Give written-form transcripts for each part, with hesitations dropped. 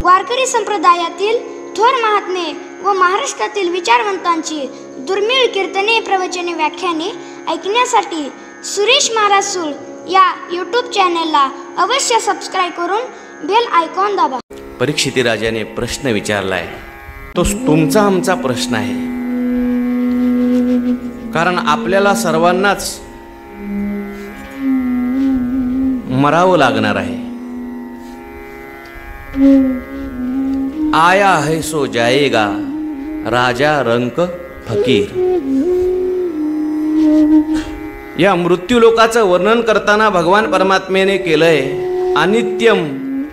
वारकरी संप्रदायातील थोर महात्मे व महाराष्ट्रातील विचारवंतांची दुर्मिळ कीर्तने, प्रवचने, व्याख्याने ऐकण्यासाठी सुरेश महाराज सूळ या यूट्यूब चॅनलला अवश्य सबस्क्राईब करून बेल आयकॉन दाबा. परीक्षिती राजाने प्रश्न विचारलाय तो तुमचा आमचा प्रश्न आहे, कारण आपल्याला सर्वांनाच मरावं लागणार आहे. आया है सो जाएगा, राजा रंक फकीर. या मृत्यूलोकाचं वर्णन करताना भगवान परमात्म्याने केलंय अनित्यम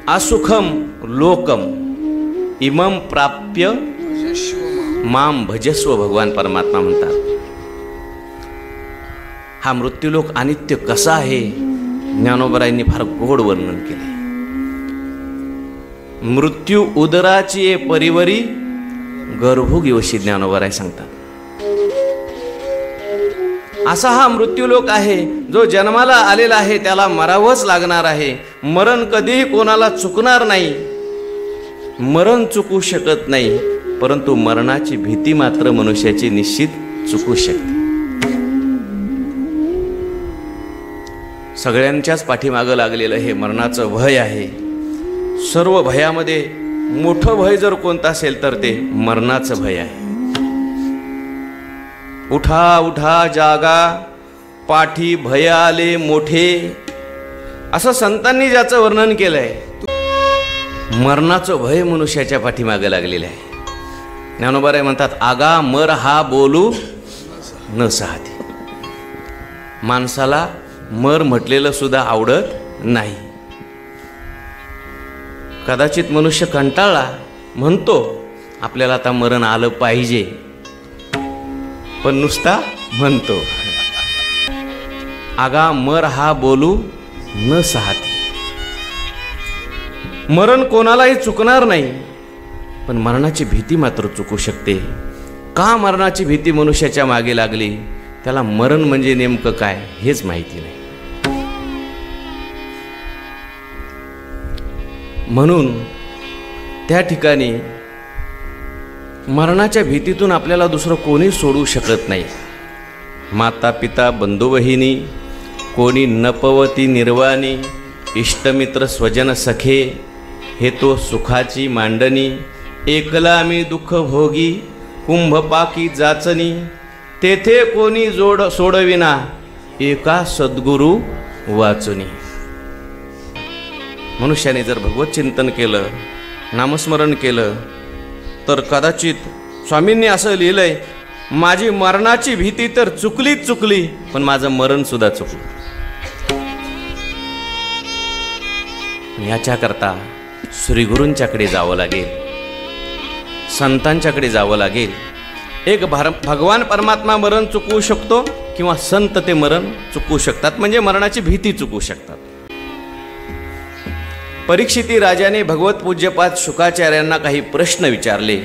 असुखम लोकम इमम प्राप्य माम भजस्व. भगवान परमात्मा म्हणतात हा मृत्यूलोक अनित्य कसा आहे ज्ञानोबरायांनी फार गोड वर्णन केले. मृत्यू उदराची परिवरी गर्भोगिवशी ज्ञानोबराय सांगतात. असा हा मृत्यूलोक आहे जो जन्माला आलेला आहे त्याला मरावंच लागणार आहे. मरण कधीही कोणाला चुकणार नाही, मरण चुकू शकत नाही, परंतु मरणाची भीती मात्र मनुष्याची निश्चित चुकू शकते. सगळ्यांच्याच पाठीमागं लागलेलं हे मरणाचं भय आहे. सर्व भयामध्ये मोठं भय जर कोणतं असेल तर ते मरणाचं भय आहे. उठा उठा जागा, पाठी भय आले मोठे, असं संतांनी ज्याचं वर्णन केलंय. मरणाचं भय मनुष्याच्या पाठीमागे लागलेलं आहे. ज्ञानोबराय म्हणतात आगा मर हा बोलू न साधी. माणसाला मर म्हटलेलं सुद्धा आवडत नाही. कदाचित मनुष्य कंटाळला म्हणतो आपल्याला आता मरण आलं पाहिजे, पण नुसता म्हणतो. आगा मर हा बोलू न साधी. मरण कोणालाही चुकणार नाही, पण मरणाची भीती मात्र चुकू शकते. का मरणाची भीती मनुष्याच्या मागे लागली, त्याला मरण म्हणजे नेमकं काय हेच माहिती नाही. म्हणून त्या ठिकाणी मरणाच्या भीतीतून आपल्याला दुसरं कोणी सोडू शकत नाही. माता पिता बंधू बहिणी कोणी नपवती निर्वाणी, इष्टमित्र स्वजन सखे हे तो सुखाची मांडणी. एकला मी दुःख भोगी कुंभपाकी जाचनी, तेथे कोणी जोड सोडविना एका सद्गुरू वाचुनी. मनुष्याने जर भगवत चिंतन केलं, नामस्मरण केलं तर कदाचित स्वामींनी असं लिहिलंय माझी मरणाची भीती तर चुकलीच चुकली, पण माझं मरण सुद्धा चुकलं. याच्याकरता श्रीगुरूंच्याकडे जावं लागेल, संतांच्याकडे जावं लागेल. एक भगवान परमात्मा मरण चुकवू शकतो किंवा संत ते मरण चुकवू शकतात, म्हणजे मरणाची भीती चुकवू शकतात. परीक्षिती राजाने भगवत पूज्यपाद शुकाचार्यांना काही प्रश्न विचारले.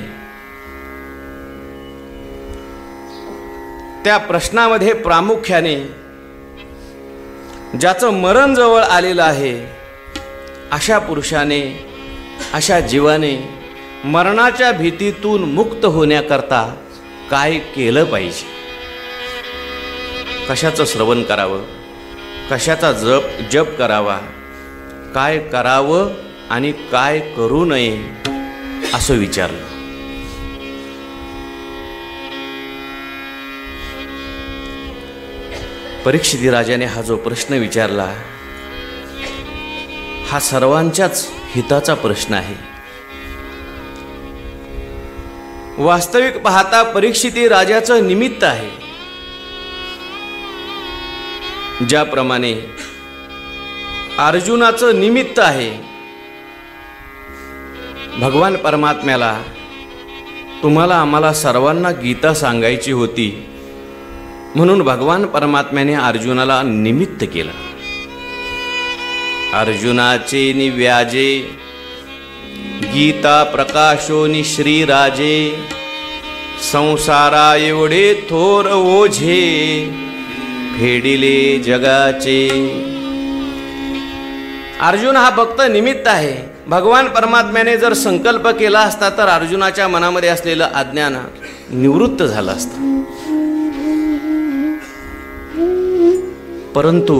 त्या प्रश्नामध्ये प्रामुख्याने ज्याचं मरण जवळ आलेलं आहे अशा पुरुषाने, अशा जीवाने मरणाच्या भीतीतून मुक्त होण्याकरता काय केलं पाहिजे, कशाचं श्रवण करावं, कशाचा जप करावा, काय करावं आणि काय करू नये असं विचारलं. परीक्षिती राजाने हा जो प्रश्न विचारला हा सर्वांच्याच हिताचा प्रश्न आहे. वास्तविक पाहता परीक्षिती राजाचं निमित्त आहे. ज्याप्रमाणे अर्जुनाचं निमित्त आहे. भगवान परमात्म्याला तुम्हाला आम्हाला सर्वांना गीता सांगायची होती, म्हणून भगवान परमात्म्याने अर्जुनाला निमित्त केलं. अर्जुनाचे निव्याजे गीता प्रकाशोनी श्रीराजे, संसारा एवढे थोर ओझे फेडिले जगाचे. अर्जुन हा फक्त निमित्त आहे. भगवान परमात्म्याने जर संकल्प केला असता तर अर्जुनाच्या मनामध्ये असलेलं अज्ञान निवृत्त झालं असतं. परंतु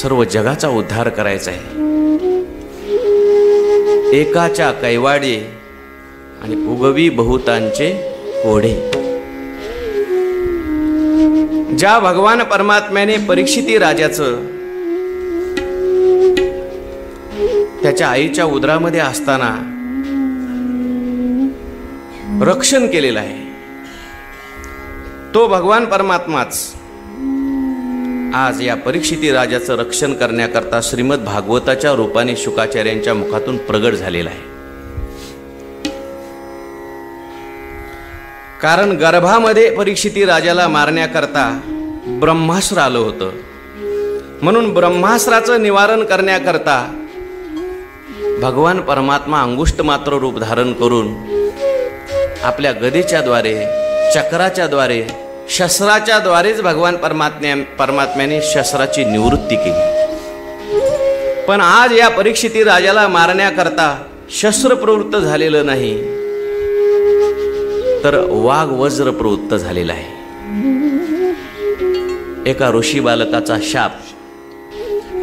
सर्व जगाचा उद्धार करायचा आहे. एकाच्या कैवाडे आणि उगवी बहुतांचे कोढे. ज्या भगवान परमात्म्याने परीक्षिती राजाचं त्याच्या आईच्या उदरामध्ये असताना रक्षण केलेलं आहे, तो भगवान परमात्माच आज या परीक्षिती राजाचं रक्षण करण्याकरता श्रीमद भागवताच्या रूपाने शुकाचार्यांच्या मुखातून प्रगट झालेला आहे. कारण गर्भामध्ये परीक्षिती राजाला मारण्याकरता ब्रह्मास्त्र आलं होतं. म्हणून ब्रह्मास्त्राचं निवारण करण्याकरता भगवान परमात्मा अंगुष्ट मात्र रूप धारण करून आपल्या गदेच्या द्वारे, चक्राच्या द्वारे, शस्त्राच्या द्वारेच भगवान परमात्म्याने शस्त्राची निवृत्ती केली. पण आज या परीक्षिती राजाला मारण्याकरता शस्त्र प्रवृत्त झालेलं नाही, तर वाघ वज्र प्रवृत्त झालेला आहे. एका ऋषी बालकाचा शाप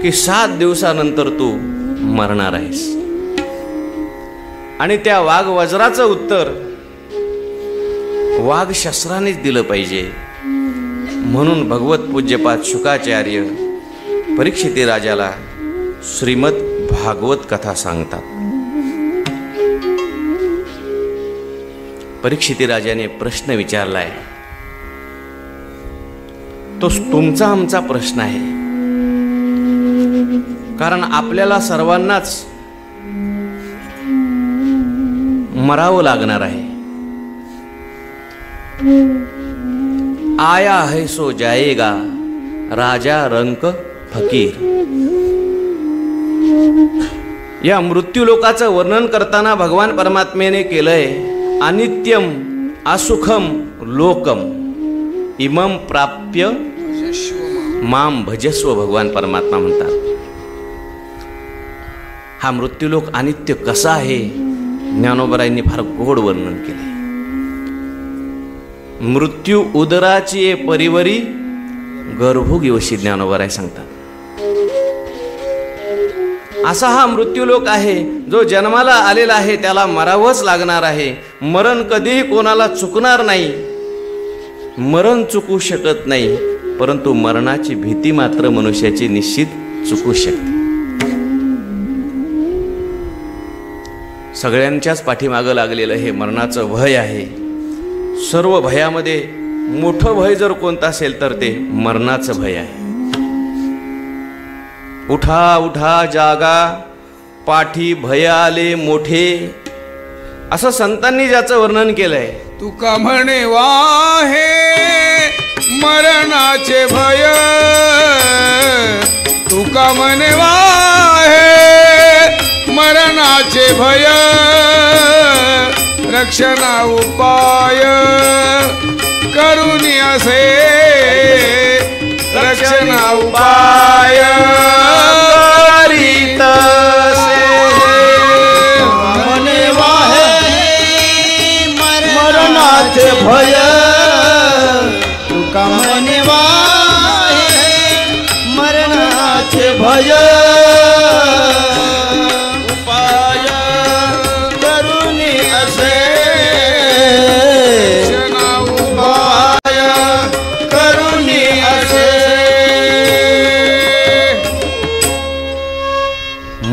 की 7 दिवसानंतर तू मरणार आहेस. आणि त्या वाघ वज्राचं उत्तर वाघ शस्त्रानेच दिलं पाहिजे. म्हणून भगवत पूज्यपाद शुकाचार्य परीक्षिती राजाला श्रीमद भागवत कथा सांगतात. परीक्षिती राजाने प्रश्न विचारलाय, तो तुमचा आमचा प्रश्न आहे. कारण आपल्याला सर्वांनाच मरावं लागणार आहे. आया है सो जाएगा राजा रंक फकीर. या मृत्यू लोकाचं वर्णन करताना भगवान परमात्म्याने केलंय, अनित्यम असुखम लोकम इमम प्राप्य माम भजस्व. भगवान परमात्मा म्हणतात हा मृत्यूलोक अनित्य कसा आहे ज्ञानोबरायांनी फार गोड वर्णन केले. मृत्यू उदराची परिवरी गर्भोगिवशी ज्ञानोबराय सांगतात. असा हा मृत्यूलोक आहे जो जन्माला आलेला आहे त्याला मरावंच लागणार आहे. मरण कधीही कोणाला चुकणार नाही, मरण चुकू शकत नाही, परंतु मरणाची भीती मात्र मनुष्याची निश्चित चुकू शकते. सगळ्यांच्याच पाठीमागं लागलेलं हे मरणाचं भय आहे. सर्व भयामध्ये मोठं भय जर कोणतं असेल तर ते मरणाचं भय आहे. उठा उठा जागा पाठी भय आले मोठे, असं संतांनी ज्याचं वर्णन केलंय. तुका म्हणे वाहे मरणाचे भय, तुका म्हणे वाहे मरणाचे भय, रक्षणा उपाय करुनी असे, रक्षणा उपाय करीत म्हणे वाहे मरणाचे भय, तुका म्हणे वाहे मरणाचे भय, उपाय करुनी असे, उपाय करुनी असे.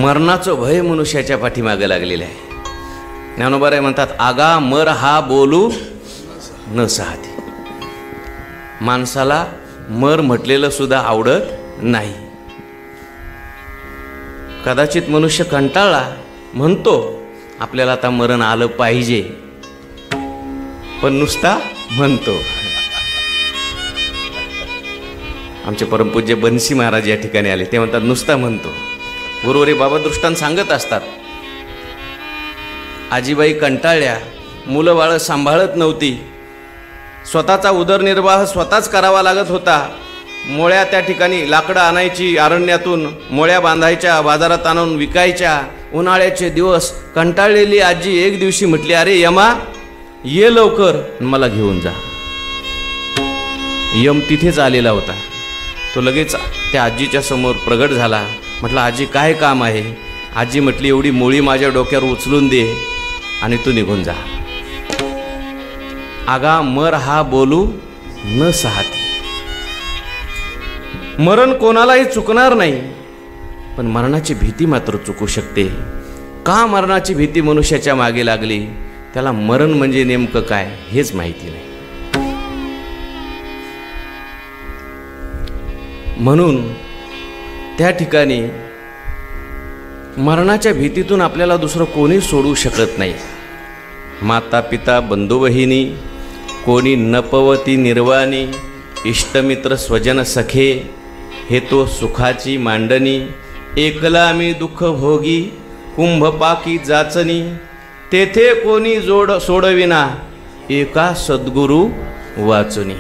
मरणाचं भय मनुष्याच्या पाठीमागे लागलेलं आहे. ज्ञानोबाराय म्हणतात आगा मर हा बोलू न साधी. माणसाला मर म्हटलेलं सुद्धा आवडत नाही. कदाचित मनुष्य कंटाळला म्हणतो आपल्याला आता मरण आलं पाहिजे, पण नुसता म्हणतो. आमचे परमपूज्य बन्सी महाराज या ठिकाणी आले, ते म्हणतात नुसता म्हणतो. गुरुवारी बाबा दृष्टांत सांगत असतात. आजीबाई कंटाळल्या, मुलं बाळं सांभाळत नव्हती, स्वतःचा उदरनिर्वाह स्वतःच करावा लागत होता. मोळ्या त्या ठिकाणी लाकडं आणायची, अरण्यातून मोळ्या बांधायच्या, बाजारात आणून विकायच्या, उन्हाळ्याचे दिवस कंटाळलेली आजी एक दिवशी म्हटली, अरे यमा ये लवकर मला घेऊन जा. यम तिथेच आलेला होता. तो लगेच त्या आजीच्या समोर प्रगट झाला. म्हटलं, आजी काय काम आहे? आजी म्हटली, एवढी मोळी माझ्या डोक्यावर उचलून दे आणि तू निघून जा. आगा मर हा बोलू न सहाती. मरण कोणालाही चुकणार नाही, पण मरणाची भीती मात्र चुकू शकते. का मरणाची भीती मनुष्याच्या मागे लागली? त्याला मरण म्हणजे नेमकं काय हेच माहिती नाही. म्हणून त्या ठिकाणी मरणाच्या भीतीतून आपल्याला दुसरं कोणी सोडू शकत नाही. माता पिता बंधू बहिणी, कोणी नपवती निर्वाणी, इष्टमित्र स्वजन सखे, हे तो सुखाची मांडणी. एकला मी दुःख भोगी, कुंभपाकी जाचनी, तेथे कोणी जोड सोडविना, एका सद्गुरू वाचुनी.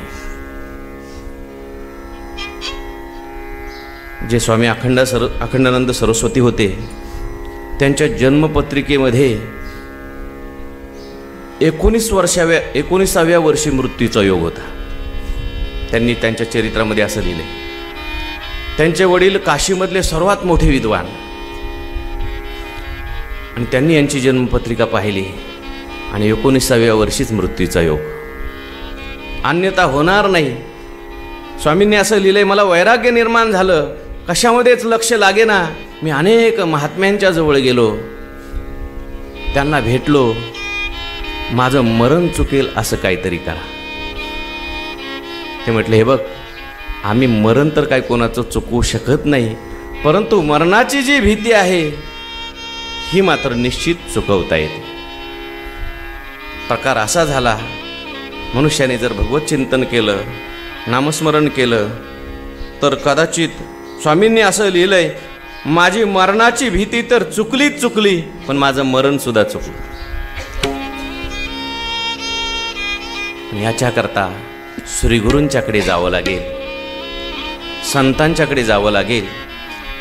जे स्वामी अखंडानंद सरस्वती होते, त्यांच्या जन्मपत्रिकेमध्ये 19व्या वर्षी मृत्यूचा योग होता. त्यांनी त्यांच्या चरित्रामध्ये असं लिहिले, त्यांचे वडील काशीमधले सर्वात मोठे विद्वान, आणि त्यांनी यांची जन्मपत्रिका पाहिली आणि 19व्या वर्षीच मृत्यूचा योग. अन्यथा होणार नाही. स्वामींनी असं लिहिलंय, मला वैराग्य निर्माण झालं, कशामध्येच लक्ष लागे ना. मी अनेक महात्म्यांच्या जवळ गेलो, त्यांना भेटलो, माझं मरण चुकेल असं काहीतरी करा. ते म्हटले, हे बघ, आम्ही मरण तर काय कोणाचं चुकवू शकत नाही, परंतु मरणाची जी भीती आहे ही मात्र निश्चित चुकवता येते. प्रकार असा झाला, मनुष्याने जर भगवत चिंतन केलं, नामस्मरण केलं, तर कदाचित स्वामींनी असं लिहिलंय, माझी मरणाची भीती तर चुकलीच चुकली, पण माझं मरण सुद्धा चुकलं. याच्याकरता श्रीगुरूंच्याकडे जावं लागेल, संतांच्याकडे जावं लागेल.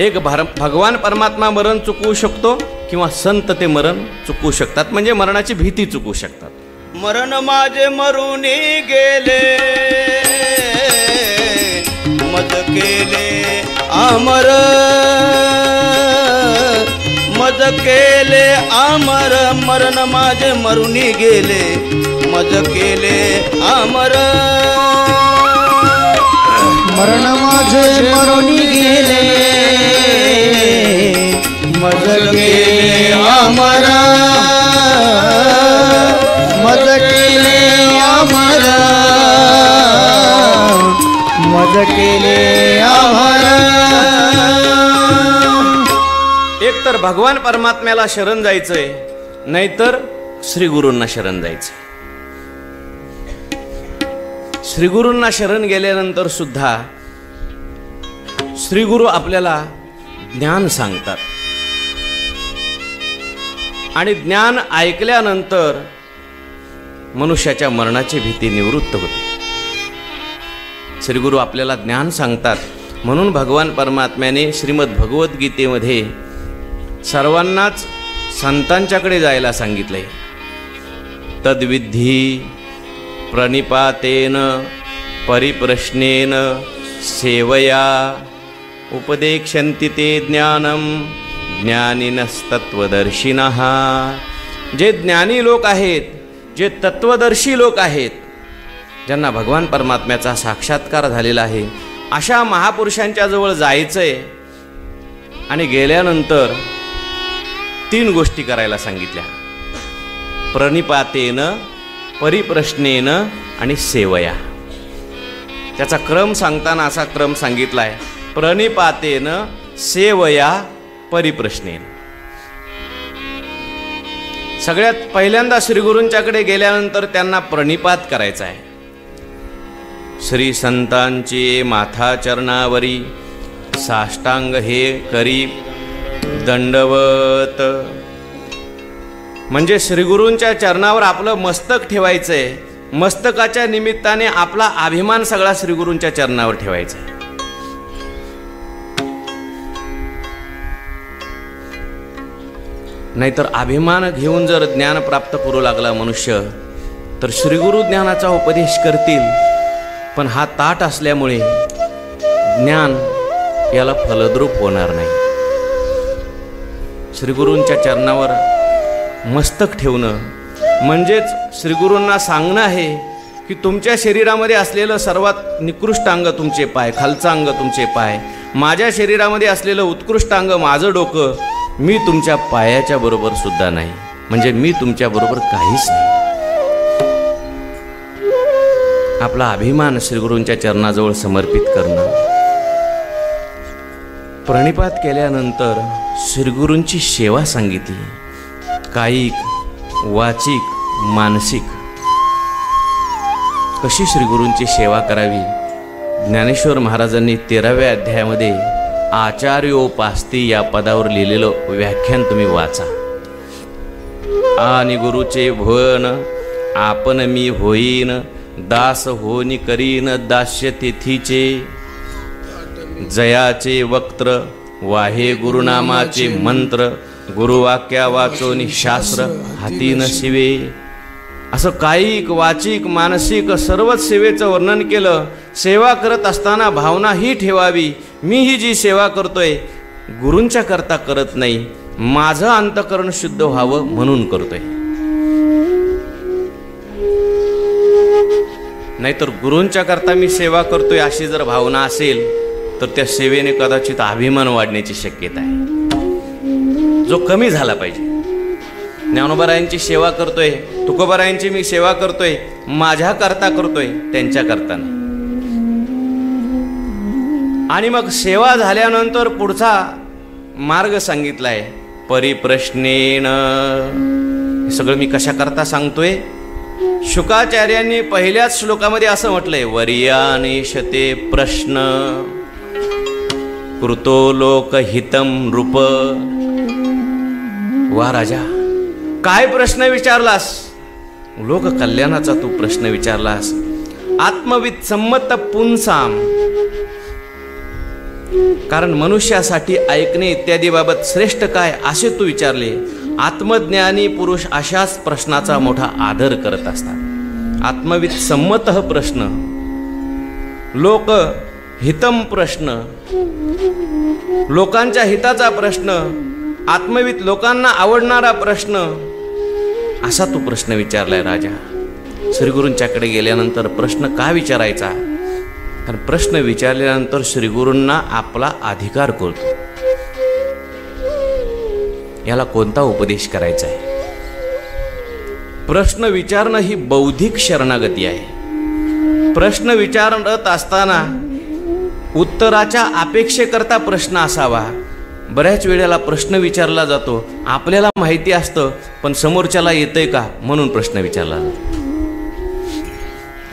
एक भगवान परमात्मा मरण चुकवू शकतो किंवा संत ते मरण चुकवू शकतात, म्हणजे मरणाची भीती चुकवू शकतात. मरण माझे मरुनी गेले, मज केले अमर, मज केले अमर. मरण माझे मरुनी गेले, मज केले अमर. मरण माझे मरुनी गेले, मज केले अमर, मज केले अमर, मज केले अमर. एक तर भगवान परमात्म्याला शरण जायचंय, नाहीतर श्रीगुरूंना शरण जायचंय. श्रीगुरूंना शरण गेल्यानंतर सुद्धा श्रीगुरू आपल्याला ज्ञान सांगतात, आणि ज्ञान ऐकल्यानंतर मनुष्याच्या मरणाची भीती निवृत्त होते. श्रीगुरू आपल्याला ज्ञान सांगतात, म्हणून भगवान परमात्म्याने श्रीमद भगवद्गीतेमध्ये सर्वांनाच संतांच्याकडे जायला सांगितलंय. तद्विधी प्रणिपातेन परिप्रश्नेन सेवया उपदेक्षन्ति ते ज्ञानम ज्ञानिनस्तत्वदर्शिनः. जे ज्ञानी लोक आहेत, जे तत्वदर्शी लोक आहेत, ज्यांना भगवान परमात्म्याचा साक्षात्कार झालेला आहे, अशा महापुरुषांच्या जवळ जायचंय. आणि गेल्यानंतर 3 गोष्टी करायला सांगितल्या, प्रणिपातेन, परिप्रश्नेन आणि सेवया. त्याचा क्रम सांगताना असा क्रम सांगितलाय, प्रणिपातेन, सेवया, परिप्रश्नेन. सगळ्यात पहिल्यांदा श्रीगुरूंच्याकडे गेल्यानंतर त्यांना प्रणिपात करायचा आहे. श्री संतांची माथा चरणावरी साष्टांग हे करी दंडवत. म्हणजे श्रीगुरूंच्या चरणावर आपलं मस्तक ठेवायचंय. मस्तकाच्या निमित्ताने आपला अभिमान सगळा श्रीगुरूंच्या चरणावर ठेवायचा आहे. नाहीतर अभिमान घेऊन जर ज्ञान प्राप्त करू लागला मनुष्य तर श्रीगुरु ज्ञानाचा उपदेश करतील, पण हा ताट असल्यामुळे ज्ञान याला फलद्रूप होणार नाही. श्रीगुरूंच्या चरणावर मस्तक ठेवणं म्हणजेच श्रीगुरूंना सांगणं आहे की तुमच्या शरीरामध्ये असलेलं सर्वात निकृष्ट अंग तुमचे पाय, खालचं अंग तुमचे पाय, माझ्या शरीरामध्ये असलेलं उत्कृष्ट अंग माझं डोकं, मी तुमच्या पायाच्या बरोबर सुद्धा नाही, म्हणजे मी तुमच्या बरोबर काहीच नाही. आपला अभिमान श्रीगुरूंच्या चरणाजवळ समर्पित करणं. प्रणिपात केल्यानंतर श्रीगुरूंची सेवा सांगितली, कायिक, वाचिक, मानसिक. कशी श्रीगुरूंची सेवा करावी ज्ञानेश्वर महाराजांनी 13व्या अध्यायामध्ये आचार्योपास्ती या पदावर लिहिलेलं व्याख्यान तुम्ही वाचा. आणि गुरुचे भवन आपण मी होईन, दास होनी करीन दास्य तेथीचे, जयाचे वक्त्र वाहे गुरुनामाचे मंत्र, गुरुवाक्या वाचोनी शास्त्र हाती नशिवे. असं कायिक, वाचिक, मानसिक सर्वच सेवेचं वर्णन केलं. सेवा करत असताना भावना ही ठेवावी, मी ही जी सेवा करतोय गुरूंच्या करता करत नाही, माझं अंतःकरण शुद्ध व्हावं म्हणून करतोय. नाहीतर गुरूंच्या करता मी सेवा करतोय अशी जर भावना असेल तर त्या सेवेने कदाचित अभिमान वाढण्याची शक्यता आहे, जो कमी झाला पाहिजे. ज्ञानोबारायांची सेवा करतोय, तुकोबारायांची मी सेवा करतोय, माझ्या करता करतोय, त्यांच्या करता नाही. आणि मग सेवा झाल्यानंतर पुढचा मार्ग सांगितलाय, परिप्रश्नेन. हे सगळं मी कशा करता सांगतोय? शुकाचार्यांनी पहिल्याच श्लोकामध्ये असं म्हटलंय, वर्यानेशते प्रश्न कृतो लोकहितम नृप. वा राजा, काय प्रश्न विचारलास? लोक कल्याणाचा तू प्रश्न विचारलास. आत्मविद संमत पुंसाम. कारण मनुष्यासाठी ऐकणे इत्यादी बाबत श्रेष्ठ काय असे तू विचारले. आत्मज्ञानी पुरुष अशाच प्रश्नाचा मोठा आदर करत असतात. आत्मविद संमत प्रश्न, लोक हितम प्रश्न, लोकांच्या हिताचा प्रश्न, आत्मविद लोकांना आवडणारा प्रश्न, असा तू प्रश्न विचारलाय राजा. श्रीगुरूंच्याकडे गेल्यानंतर प्रश्न का विचारायचा? कारण प्रश्न विचारल्यानंतर श्रीगुरूंना आपला अधिकार कळतो. याला कोणता उपदेश करायचा आहे? प्रश्न विचारणं ही बौद्धिक शरणागती आहे. प्रश्न विचारत असताना उत्तराच्या अपेक्षेकरता प्रश्न असावा. बऱ्याच वेळेला प्रश्न विचारला जातो, आपल्याला माहिती असतं पण समोरच्याला येतंय का म्हणून प्रश्न विचारला जातो.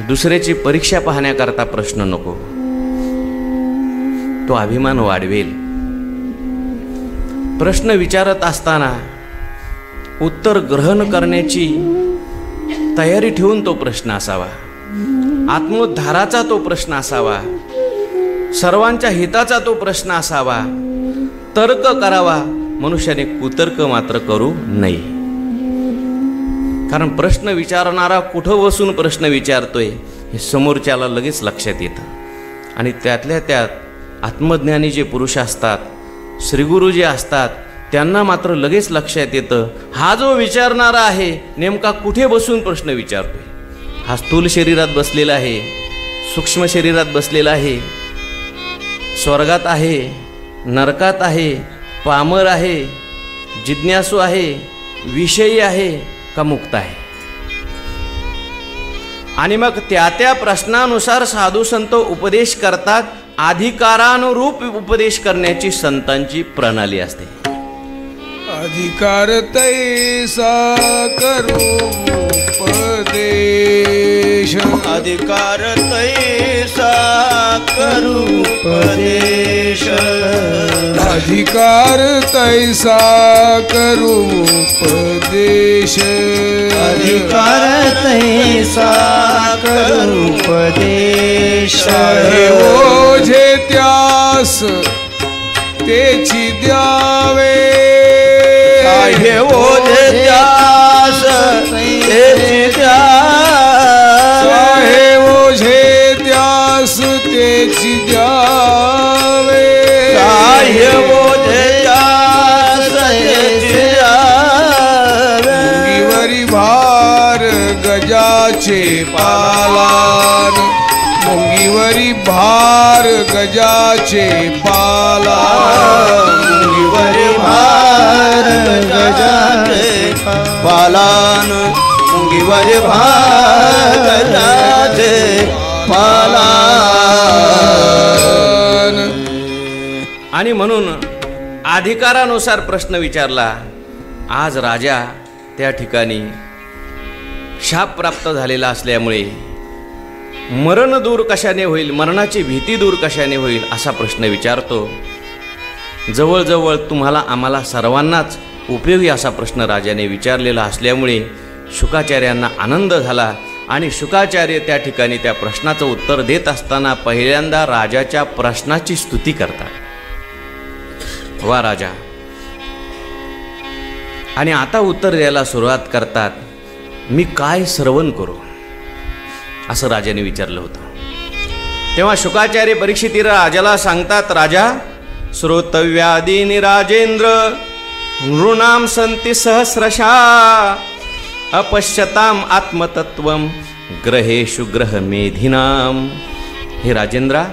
दुसऱ्याची परीक्षा पाहण्याकरता प्रश्न नको, तो अभिमान वाढवेल. प्रश्न विचारत असताना उत्तर ग्रहण करण्याची तयारी ठेवून तो प्रश्न असावा. आत्मोद्धाराचा तो प्रश्न असावा. सर्वांच्या हिताचा तो प्रश्न असावा. तर्क करावा. मनुष्याने कुतर्क मात्र करू नये. कारण प्रश्न विचारणारा कुठं बसून प्रश्न विचारतोय हे समोरच्याला लगेच लक्षात येतं. आणि त्यातल्या त्यात आत्मज्ञानी जे पुरुष असतात, श्रीगुरु जे असतात, त्यांना मात्र लगेच लक्षात येतं हा जो विचारणारा आहे नेमका कुठे बसून प्रश्न विचारतोय. हा स्थूल शरीरात बसलेला आहे, सूक्ष्म शरीरात बसलेला आहे, स्वर्गात आहे, नरकात आहे, पामर आहे, जिज्ञासू आहे, विषयी आहे का मुक्त आहे. आणि मग त्या त्या प्रश्नानुसार साधू संत उपदेश करतात. अधिकारानुरूप उपदेश करण्याची संतांची प्रणाली असते. अधिकार तैसा करू उपदेश, अधिकार तैसा करू उपदेश, अधिकार तैसा करू उपदेश, अधिकार तैसा करू उपदेश. हे ओझे त्यास तेची द्यावे, हे गजाचे पालान मुंगीवरी भार गजाचे पालान मुंगीवर भार गजाचे पालान मुंगीवर भार गजाचे पालान. आणि म्हणून अधिकारानुसार प्रश्न विचारला. आज राजा त्या ठिकाणी शाप प्राप्त झालेला असल्यामुळे मरण दूर कशाने होईल, मरणाची भीती दूर कशाने होईल असा प्रश्न विचारतो. जवळजवळ तुम्हाला आम्हाला सर्वांनाच उपयोगी असा प्रश्न राजाने विचारलेला असल्यामुळे शुकाचार्यांना आनंद झाला आणि शुकाचार्य त्या ठिकाणी त्या प्रश्नाचं उत्तर देत असताना पहिल्यांदा राजाच्या प्रश्नाची स्तुती करतात. वा राजा. आणि आता उत्तर द्यायला सुरुवात करतात. मी काय श्रवण करू असं राजाने विचारलं होतं. तेव्हा शुकाचार्य परीक्षित राजाला सांगतात. राजा, श्रोतव्यादीनि राजेंद्र नृणाम संति सहस्रशा अपश्यताम आत्मतत्वम ग्रहेषु ग्रहमेधिनाम. हे राजेंद्रा,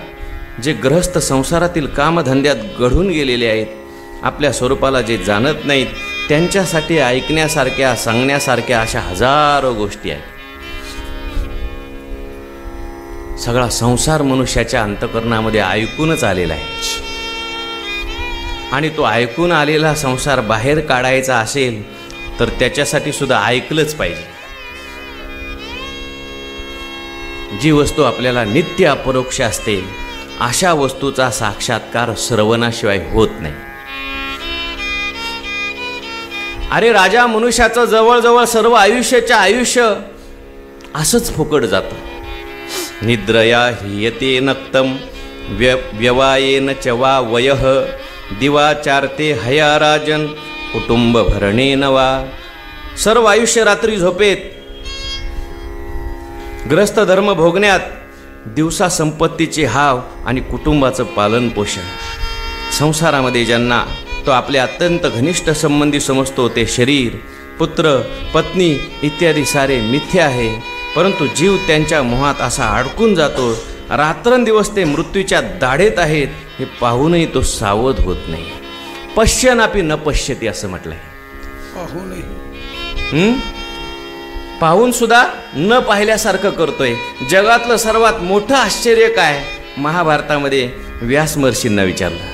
जे गृहस्थ संसारातील कामधंद्यात गढून गेलेले आहेत, आपल्या स्वरूपाला जे जाणत नाहीत, त्यांच्यासाठी ऐकण्यासारख्या सांगण्यासारख्या अशा हजारो गोष्टी आहेत. सगळा संसार मनुष्याच्या अंतःकरणामध्ये ऐकूनच आलेला आहे आणि तो ऐकून आलेला संसार बाहेर काढायचा असेल तर त्याच्यासाठी सुद्धा ऐकलंच पाहिजे. जी वस्तू आपल्याला नित्य अपरोक्ष असते अशा वस्तूचा साक्षात्कार श्रवणाशिवाय होत नाही. अरे राजा, मनुष्याचं जवळजवळ सर्व आयुष्य असंच फुकट जातं. निद्रया ह्रियते नक्तम व्यवायेन च वा वयः दिवाचारते हया राजन कुटुंब भरणेन वा. सर्व आयुष्य रात्री झोपेत, ग्रस्त धर्म भोगण्यात, दिवसा संपत्तीचे हाव आणि कुटुंबाचं पालन पोषण. संसारामध्ये ज्यांना तो आपले अत्यंत घनिष्ठ संबंधी समजतो ते शरीर, पुत्र, पत्नी इत्यादी सारे मिथ्य आहे. परंतु जीव त्यांच्या मोहात असा अडकून जातो. रात्रंदिवस ते मृत्यूच्या दाढेत आहेत हे पाहूनही तो सावध होत नाही. पश्यनापि न पश्यती असं म्हटलंय. पाहून सुद्धा न पाहिल्यासारखं करतोय. जगातलं सर्वात मोठं आश्चर्य काय? महाभारतामध्ये व्यास महर्षींना विचारलं.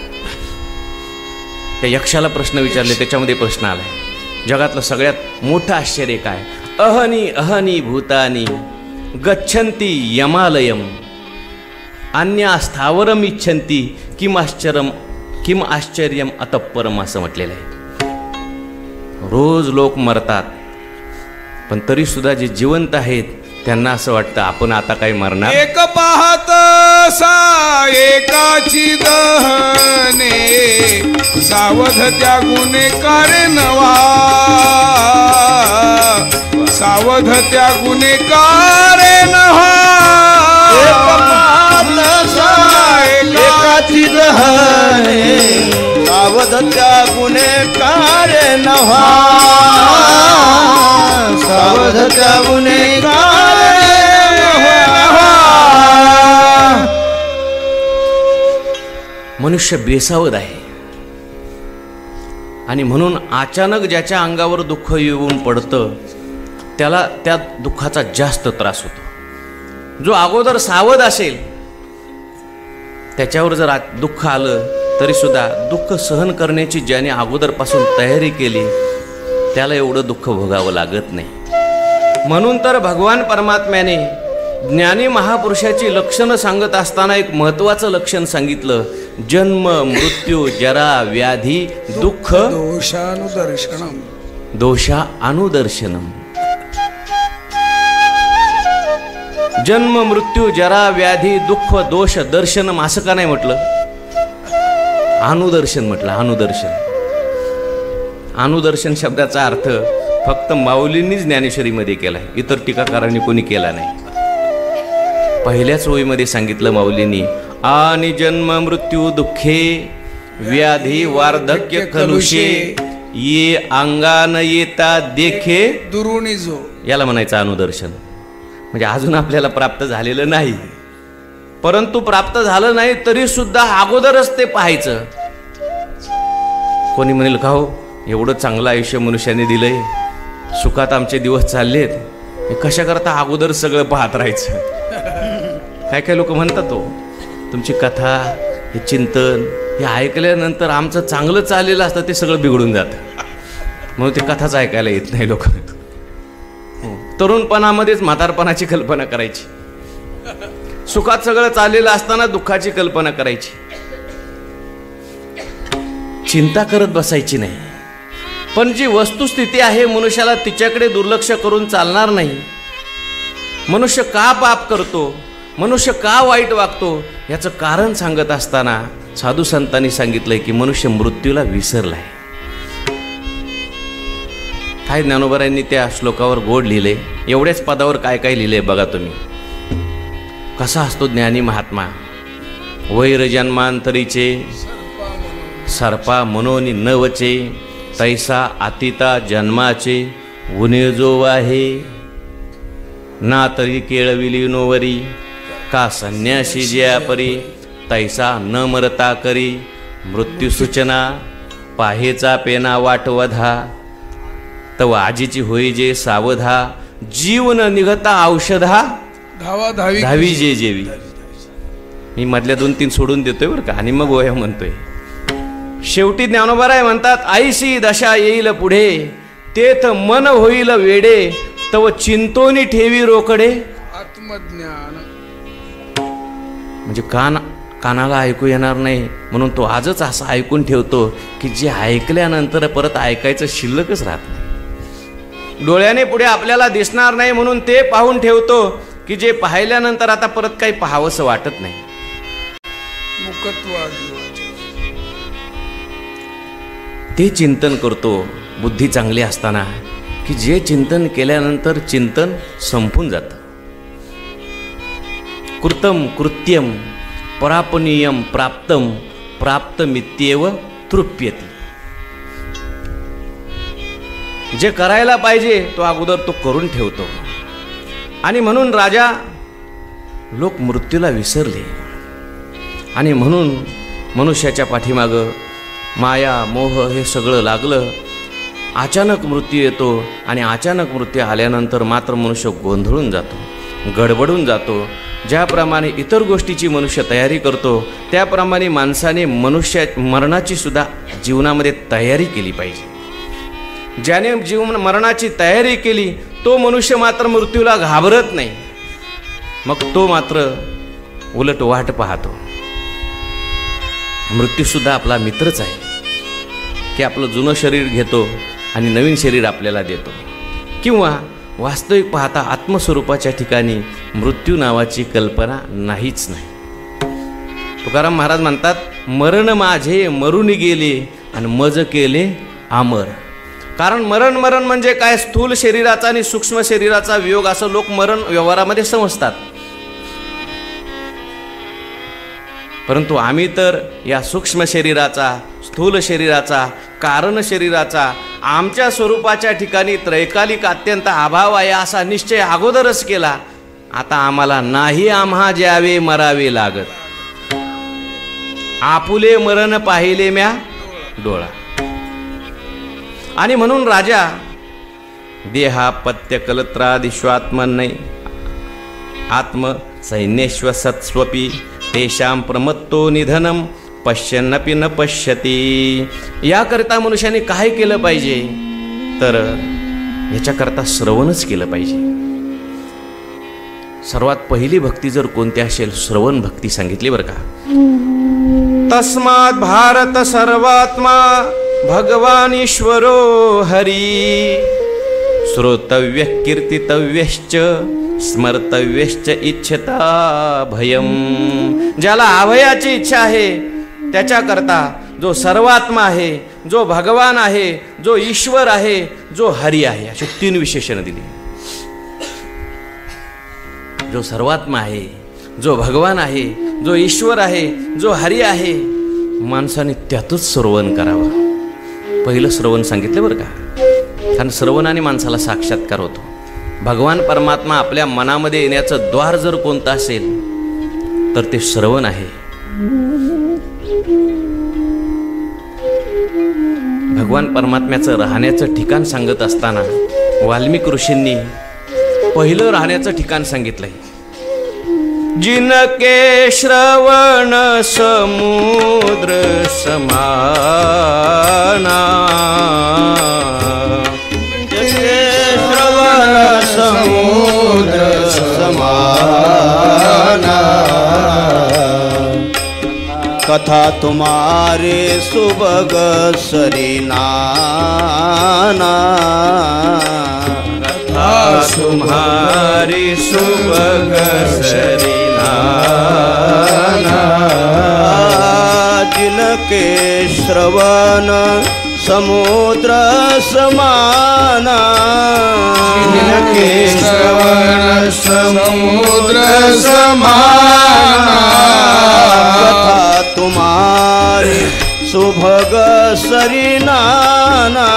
त्या यक्षाला प्रश्न विचारले, त्याच्यामध्ये प्रश्न आलाय, जगातलं सगळ्यात मोठं आश्चर्य काय? अहनी अहनी भूतानी गच्छन्ति यमालयम अन्या स्थावरम इच्छन्ति किम आश्चर्यम अतःपरम असं म्हटलेलं आहे. रोज लोक मरतात, पण तरी सुद्धा जे जिवंत आहेत त्यांना असं वाटतं आपण आता काही मरणार. एक पाहत सा एकाची दहने सावध त्या गुन्हेगार नवा. सावध त्या गुन्हेगार नवा. एकाची दहने सावध त्या गुन्हेगार नवा. सावध त्या गुन्हेगार नवा. मनुष्य बेसावध आहे आणि म्हणून अचानक ज्याच्या अंगावर दुःख येऊन पडतं त्याला त्या दुःखाचा जास्त त्रास होतो. जो अगोदर सावध असेल त्याच्यावर जर दुःख आलं तरी सुद्धा दुःख सहन करण्याची ज्याने अगोदरपासून तयारी केली त्याला एवढं दुःख भोगावं लागत नाही. म्हणून तर भगवान परमात्म्याने ज्ञानी महापुरुषाची लक्षणं सांगत असताना एक महत्वाचं लक्षण सांगितलं. जन्म मृत्यू जरा व्याधी दुःख दोषानुदर्शनम. जन्म मृत्यू जरा व्याधी दुःख दोष दर्शनम असं का नाही म्हटलं? अनुदर्शन म्हटलं. अनुदर्शन शब्दाचा अर्थ फक्त माऊलींनीच ज्ञानेश्वरीमध्ये केलाय, इतर टीकाकारांनी कोणी केला नाही. पहिल्याच ओळीमध्ये सांगितलं माऊलींनी, आणि जन्म मृत्यू दुःखे व्याधी वार्धक्य कलुषे ये अंगान येता देखे दुरुणी जो, याला म्हणायचं अनुदर्शन. म्हणजे अजून आपल्याला प्राप्त झालेलं नाही, परंतु प्राप्त झालं नाही तरी सुद्धा अगोदरच ते पाहायचं. कोणी म्हणेल का हो एवढं चांगलं आयुष्य मनुष्याने दिलंय, सुखात आमचे दिवस चाललेत, कशा करता अगोदर सगळं पाहत राहायचं. काय काय लोक म्हणतात हो तुमची कथा हे चिंतन हे ऐकल्यानंतर आमचं चांगलं चाललेलं असतं ते सगळं बिघडून जातं, म्हणून ते कथाच ऐकायला येत नाही लोक. तरुणपणामध्येच म्हातारपणाची कल्पना करायची, सुखात सगळं चाललेलं असताना दुःखाची कल्पना करायची, चिंता करत बसायची नाही. पण जी वस्तुस्थिती आहे मनुष्याला तिच्याकडे दुर्लक्ष करून चालणार नाही. मनुष्य का पाप करतो, मनुष्य का वाईट वागतो याचं कारण सांगत असताना साधू संतांनी सांगितलंय की मनुष्य मृत्यूला विसरलाय. काय ज्ञानोबारायांनी त्या श्लोकावर गोड लिहिले, एवढ्याच पदावर काय काय लिहिले बघा तुम्ही. कसा असतो ज्ञानी महात्मा. वैर जन्मांतरीचे सर्पा मनोनी न वचे, तैसा अतिता जन्माचे उणे जो आहे. ना तरी केळविली नोवरी, का संन्यासी ज्या परी, तैसा न मरता करी. मृत्यू सूचना पाहेचा पेना वाटवधा, तव आजीची होई जे सावधा. जीवन निघता औषधा, धावा धावी धावी जे जेवी. मी मधल्या 2-3 सोडून देतोय बरं का, आणि मग वया म्हणतोय. शेवटी ज्ञानोबाराय म्हणतात, आईशी दशा येईल पुढे, तेथ मन होईल वेडे. तव चिंतोनी ठेवी रोकडे. आत्मज्ञान म्हणजे कानाला ऐकू येणार नाही म्हणून तो आजच असं ऐकून ठेवतो की जे ऐकल्यानंतर परत ऐकायचं शिल्लकच राहत नाही. डोळ्याने पुढे आपल्याला दिसणार नाही म्हणून ते पाहून ठेवतो की जे पाहिल्यानंतर आता परत काही पाहावंसं वाटत नाही. ते चिंतन करतो बुद्धी चांगली असताना, की जे चिंतन केल्यानंतर चिंतन संपून जातं. कृतम कृत्यम परापनीयम प्राप्तम प्राप्तमित्येव तृप्यते. जे करायला पाहिजे तो अगोदर तो करून ठेवतो. आणि म्हणून राजा लोक मृत्यूला विसरले, आणि म्हणून मनुष्याच्या पाठीमागं माया मोह हे सगळं लागलं. अचानक मृत्यू येतो, आणि अचानक मृत्यू आल्यानंतर मात्र मनुष्य गोंधळून जातो, गडबडून जातो. ज्याप्रमाणे इतर गोष्टीची मनुष्य तयारी करतो त्याप्रमाणे माणसाने मरणाची सुद्धा जीवनामध्ये तयारी केली पाहिजे. ज्याने मरणाची तयारी केली तो मनुष्य मात्र मृत्यूला घाबरत नाही, मग तो मात्र उलट वाट पाहतो. मृत्यूसुद्धा आपला मित्रच आहे की आपलं जुनं शरीर घेतो आणि नवीन शरीर आपल्याला देतो. किंवा वास्तविक पाहता आत्मस्वरूपाच्या ठिकाणी मृत्यू नावाची कल्पना नाहीच नाही. तुकाराम महाराज म्हणतात, मरण माझे मरून गेले आणि मज केले आमर. कारण मरण म्हणजे काय, स्थूल शरीराचा आणि सूक्ष्म शरीराचा वियोग असं लोक मरण व्यवहारामध्ये समजतात. परंतु आम्ही तर या सूक्ष्म शरीराचा, स्थूल शरीराचा, कारण शरीराचा, आमच्या स्वरूपाच्या ठिकाणी त्रैकालिक अत्यंत अभाव आहे असा निश्चय अगोदरच केला. आता आम्हाला नाही आम्हा ज्यावे मरावे लागत, आपुले मरण पाहिले म्या डोळा. आणि म्हणून राजा देहापत्य कलत्रादिश्वात्मन आत्म सैन्येश्व सत्स्वपी तेषां प्रमत्तो निधनम पश्यन्नपि न पश्यती. याकरता मनुष्याने काय केलं पाहिजे तर याच्याकरता श्रवणच केलं पाहिजे. सर्वात पहिली भक्ती जर कोणती असेल, श्रवण भक्ती सांगितली बरं का. तस्मात् भारत सर्वात्मा भगवान ईश्वरो हरी, श्रोतव्य कीर्तितव्यश्च स्मर्तव्यश्च इच्छता भयम. ज्याला अभयाची इच्छा आहे त्याच्याकरता जो सर्वात्मा आहे, जो भगवान आहे, जो ईश्वर आहे, जो हरी आहे, अशी 3 विशेषणं दिली. जो सर्वात्मा आहे, जो भगवान आहे, जो ईश्वर आहे, जो हरी आहे, माणसाने त्यातच श्रवण करावं. पहिलं श्रवण सांगितलं बरं का, कारण श्रवणाने माणसाला साक्षात्कार होतो. भगवान परमात्मा आपल्या मनामध्ये येण्याचं द्वार जर कोणतं असेल तर ते श्रवण आहे. भगवान परमात्म्याचं राहण्याचं ठिकाण सांगत असताना वाल्मिक ऋषींनी पहिलं राहण्याचं ठिकाण सांगितलंय. जिनके श्रवण समुद्र समाना, श्रवण समुद्र समाना, कथा तुम्हारे सुभग सरिनाना, कथा तुम्हारी सुभग सरिनाना, जिनके श्रवण समुद्र समाना, जिनके श्रवण समुद्र समाना, कथा तुम्हारी सुभग सरिनाना,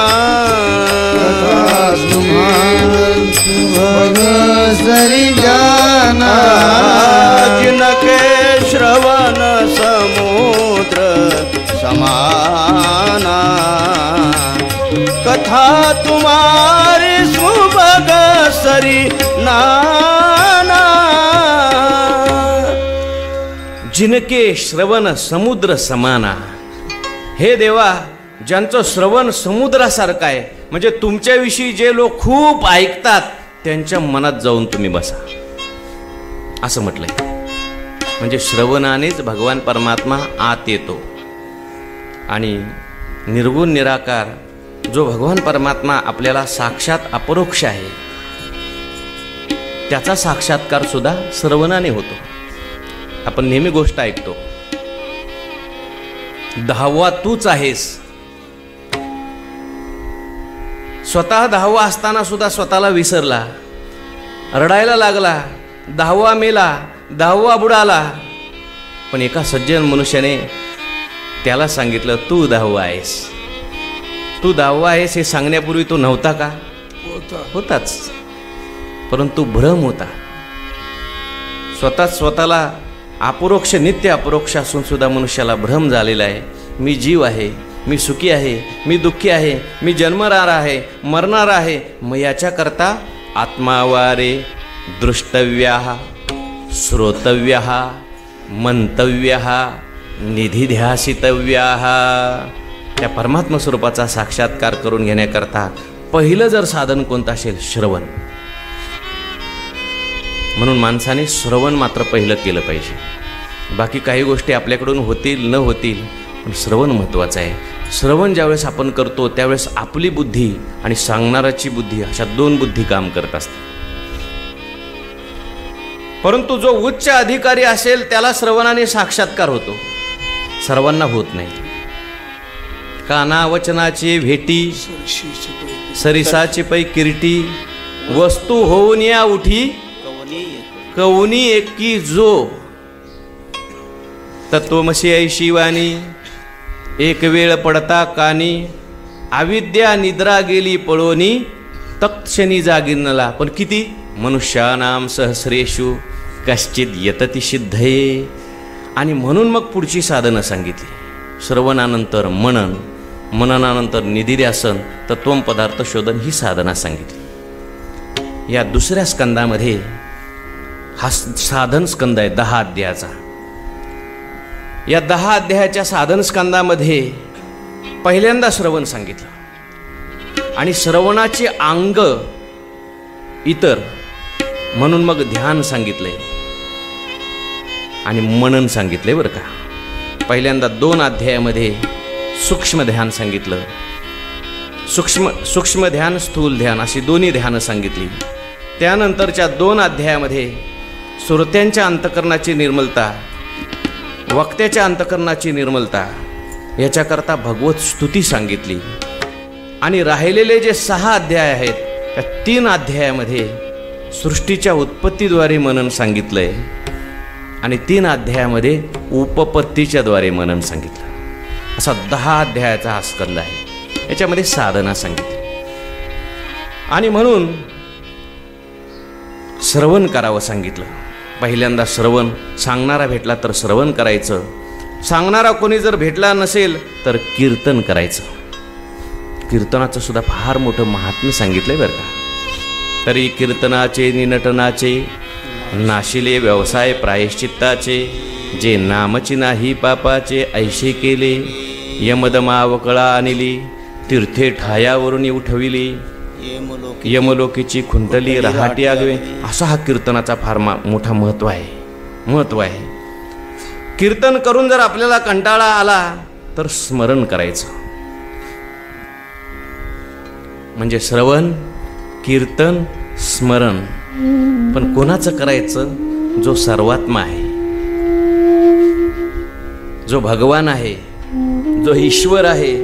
सुभग सरिनाना, जिनके श्रवण समुद्र समाना, कथा तुम्हारी सुभग सरिनाना. जिनके श्रवण समुद्र समाना. हे देवा, ज्यांचं श्रवण समुद्रासारखं आहे, म्हणजे तुमच्याविषयी जे लोक खूप ऐकतात त्यांच्या मनात जाऊन तुम्ही बसा, असं म्हटलंय. म्हणजे श्रवणानेच भगवान परमात्मा आत येतो आणि निर्गुण निराकार जो भगवान परमात्मा आपल्याला साक्षात अपरोक्ष आहे त्याचा साक्षात्कार सुद्धा श्रवणाने होतो. आपण नेहमी गोष्ट ऐकतो, 10वा तूच आहेस. स्वतः 10वा असताना सुद्धा स्वतःला विसरला, रडायला लागला, 10वा मेला, 10वा बुडाला. पण एका सज्जन मनुष्याने त्याला सांगितलं, तू 10वा आहेस. तू 10वा आहेस हे सांगण्यापूर्वी तो नव्हता का? होताच, परंतु भ्रम होता. स्वतःला अपरोक्ष नित्य अपरोक्ष असून सुद्धा मनुष्याला भ्रम झालेला आहे. मी जीव आहे, मी सुखी आहे, मी दुःखी आहे, मी जन्मणार आहे, मरणार आहे. मग याच्याकरता आत्मावारे दृष्टव्यः श्रोतव्यः मंतव्यः निधिध्यासितव्यः. त्या परमात्मा स्वरूपाचा साक्षात्कार करून घेण्याकरता पहिलं जर साधन कोणतं असेल, श्रवण. म्हणून माणसाने श्रवण मात्र पहिलं केलं पाहिजे. बाकी काही गोष्टी आपल्याकडून होतील न होतील, पण श्रवण महत्त्वाचं आहे. श्रवण ज्यावेळेस आपण करतो त्यावेळेस आपली बुद्धी आणि सांगणाराची बुद्धी अशा दोन बुद्धी काम करत असतात. परंतु जो उच्च अधिकारी असेल त्याला श्रवणाने साक्षात्कार होतो, सर्वांना होत नाही. काना वचनाचे भेटी सरिसाचे पै किरीटी, वस्तू होऊन या उठी कवनी एकी जो. तत्वमसी ऐशी वाणी एक वेळ पडता कानी, अविद्या निद्रा गेली पळोनी तत्क्षणी जागिनला. पण किती? मनुष्यानाम सहस्रेषु कश्चित यतति सिद्धये. आणि म्हणून मग पुढची साधनं सांगितली. श्रवणानंतर मनन, मननानंतर निधिध्यासन, तत्वम पदार्थ शोधन ही साधना सांगितली. या दुसऱ्या स्कंदामध्ये हा साधन स्कंद आहे 10 अध्यायाचा. या 10 अध्यायाच्या साधन स्कंदामध्ये पहिल्यांदा श्रवण सांगितलं आणि श्रवणाचे अंग इतर, म्हणून मग ध्यान सांगितलंय आणि मनन सांगितलंय बरं का. पहिल्यांदा 2 अध्यायामध्ये सूक्ष्म ध्यान सांगितलं. सूक्ष्म ध्यान, स्थूल ध्यान अशी दोन्ही ध्यानं सांगितली. त्यानंतरच्या 2 अध्यायामध्ये श्रोत्यांच्या अंतकरणाची निर्मलता, वक्त्याच्या अंतकरणाची निर्मलता याच्याकरता भगवत स्तुती सांगितली. आणि राहिलेले जे 6 अध्याय आहेत त्या 3 अध्यायामध्ये सृष्टीच्या उत्पत्तीद्वारे मनन सांगितलंय आणि 3 अध्यायामध्ये उपपत्तीच्या द्वारे मनन सांगितलं. असा 10 अध्यायाचा हा स्कंद आहे. याच्यामध्ये साधना सांगितली. आणि म्हणून श्रवण करावं सांगितलं. पहिल्यांदा श्रवण, सांगणारा भेटला तर श्रवण करायचं, सांगणारा कोणी जर भेटला नसेल तर कीर्तन करायचं. कीर्तनाचं सुद्धा फार मोठं महात्म्य सांगितलंय बरं का. तरी कीर्तनाचे निनटनाचे नाशिले व्यवसाय प्रायश्चित्ताचे, जे नामची नाही पापाचे ऐशे केले. यमदमावकळा आणली, तीर्थे ठायावरून उठविली, यमलोकीची खुंटली रहाटी आगवे. असा हा कीर्तनाचा फार मोठा महत्त्व आहे. कीर्तन करून जर आपल्याला कंटाळा आला तर स्मरण करायचं. म्हणजे श्रवण, कीर्तन, स्मरण. पण कोणाचं करायचं? जो सर्वात्मा आहे, जो भगवान आहे, जो ईश्वर आहे,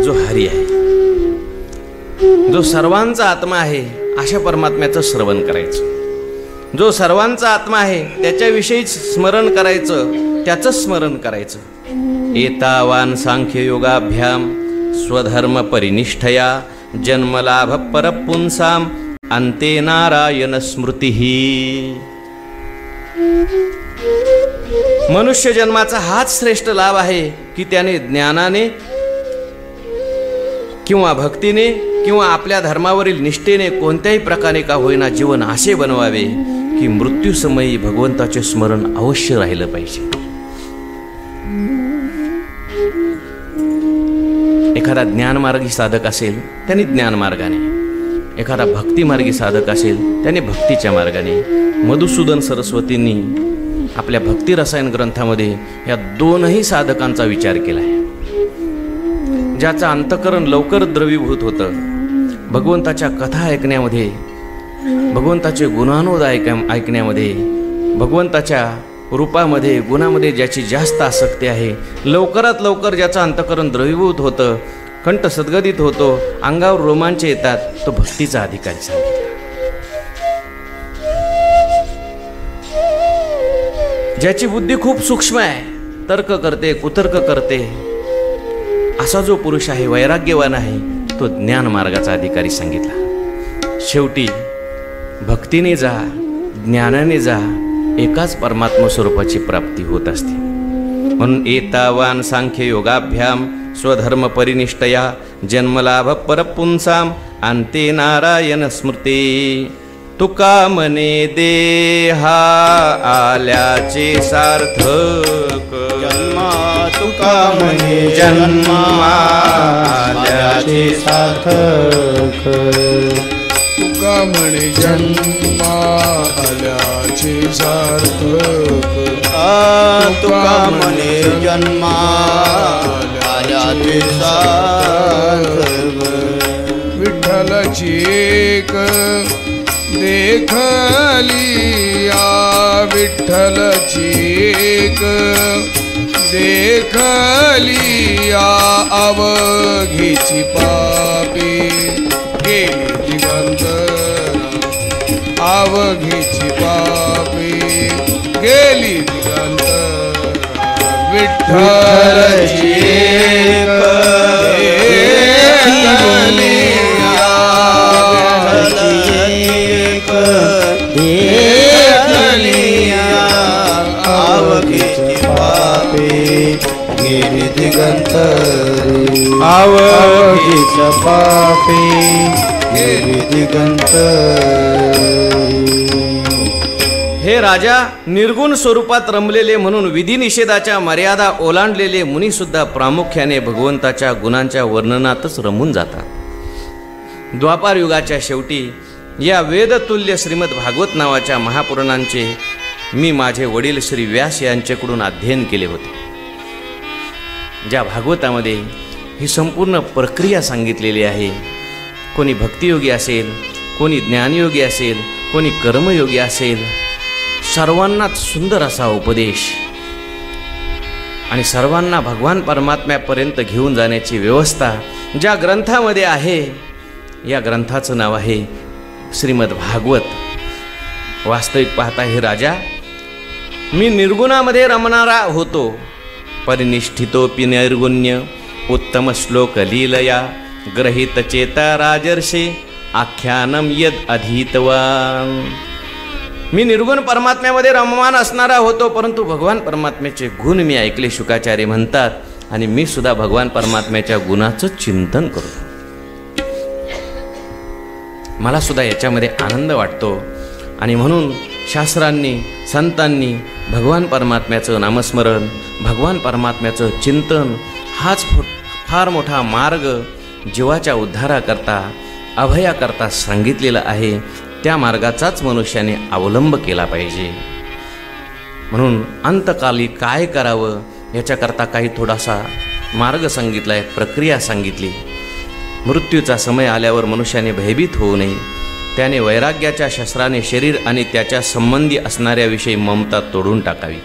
जो हरी आहे, जो सर्वांचा आत्मा आहे, अशा परमात्म्याचं श्रवण करायचं. जो सर्वांचा आत्मा आहे त्याच्याविषयीच स्मरण करायचं, त्याचं स्मरण करायचं. एतावान सांख्य योगाभ्याम स्वधर्म परिनिष्ठया जन्मलाभ परपुंसाम अंते नारायण स्मृती. मनुष्य जन्माचा हाच श्रेष्ठ लाभ आहे की त्याने ज्ञानाने किंवा भक्तीने किंवा आपल्या धर्मावरील निष्ठेने कोणत्याही प्रकारे का होईना जीवन असे बनवावे की मृत्यूसमयी भगवंताचे स्मरण अवश्य राहिलं पाहिजे. एखादा ज्ञानमार्गी साधक असेल त्याने ज्ञानमार्गाने, एखादा भक्तिमार्गी साधक असेल त्याने भक्तीच्या मार्गाने. मधुसूदन सरस्वतींनी आपल्या भक्ती रसायन ग्रंथामध्ये या दोनही साधकांचा विचार केला आहे. ज्याचं अंतःकरण लवकर द्रवीभूत होतं, भगवंताच्या कथा ऐकण्यामध्ये, भगवंताचे गुणानुवाद ऐकण्यामध्ये, भगवंताच्या रूपामध्ये गुणामध्ये ज्याची जास्त आसक्ती आहे, लवकरात लवकर ज्याचं अंतःकरण द्रवीभूत होतं, कंठ सद्गदित होतो, अंगावर रोमांच येतात, तो भक्तीचा अधिकारी सांगितला. ज्याची बुद्धी खूप सूक्ष्म आहे, तर्क करते, कुतर्क करते, असा जो पुरुष आहे, वैराग्यवान आहे, तो ज्ञान मार्गाचा अधिकारी सांगितला. शेवटी भक्तीने जा, ज्ञानाने जा, एकाच परमात्मा स्वरूपाची प्राप्ती होत असते. म्हणून एतावान सांख्य योगाभ्याम स्वधर्म परिनिष्ठया जन्मलाभ परपुंसाम अंते नारायण स्मृती. तुका म्हणे देहा आल्याचे सार्थक, जन्मा तुका म्हणे जन्मा आल्याचे सार्थक. तुका म्हणे जन्मा आल्याचे सार्थक. तुका म्हणे जन्मा आल्याचे सार्थक. विठ्ठलाची एक देखली या, विठ्ठलाची एक देखली या, अवघीची पापी गेली दिगंतर, अवघीची पापी गेली दिगंतर. विठ्ठलाची एक देखली आवघीच्या पापी गेली दिगंतर. हे राजा, निर्गुण स्वरूपात रमलेले म्हणून विधिनिषेधाच्या मर्यादा ओलांडलेले मुनीसुद्धा प्रामुख्याने भगवंताच्या गुणांच्या वर्णनातच रमून जातात. द्वापार युगाच्या शेवटी या वेदतुल्य श्रीमद भागवत नावाच्या महापुराणांचे मी माझे वडील श्री व्यास यांच्याकडून अध्ययन केले होते. ज्या भागवतामध्ये ही संपूर्ण प्रक्रिया सांगितलेली आहे. कोणी भक्तियोगी असेल, कोणी ज्ञानयोगी असेल, कोणी कर्मयोगी असेल, सर्वांनाच सुंदर असा उपदेश आणि सर्वांना भगवान परमात्म्यापर्यंत घेऊन जाण्याची व्यवस्था ज्या ग्रंथामध्ये आहे, या ग्रंथाचं नाव आहे श्रीमद भागवत. वास्तविक पाहता हे राजा, मी निर्गुणामध्ये रमणारा होतो, परिनिष्ठितोपि नैर्गुण्य उत्तम श्लोक लीलया ग्रहित चेता राजर्षे आख्यानम यद अधीतवान. मी निर्गुण परमात्म्यामध्ये रममान असणारा होतो, परंतु भगवान परमात्म्याचे गुण मी ऐकले शुकाचार्य म्हणतात, आणि मी सुद्धा भगवान परमात्म्याच्या गुणाचं चिंतन करतो. मला सुद्धा याच्यामध्ये आनंद वाटतो. आणि म्हणून शास्त्रांनी संतांनी भगवान परमात्म्याचं नामस्मरण, भगवान परमात्म्याचं चिंतन हाच फार मोठा मार्ग जीवाच्या उद्धाराकरता अभयाकरता सांगितलेला आहे. त्या मार्गाचाच मनुष्याने अवलंब केला पाहिजे. म्हणून अंतकाली काय करावं याच्याकरता काही थोडासा मार्ग सांगितला आहे, प्रक्रिया सांगितली. मृत्यूचा समय आल्यावर मनुष्याने भयभीत होऊ नये. त्याने वैराग्याच्या शस्त्राने शरीर आणि त्याच्या संबंधी असणाऱ्याविषयी ममता तोडून टाकावी.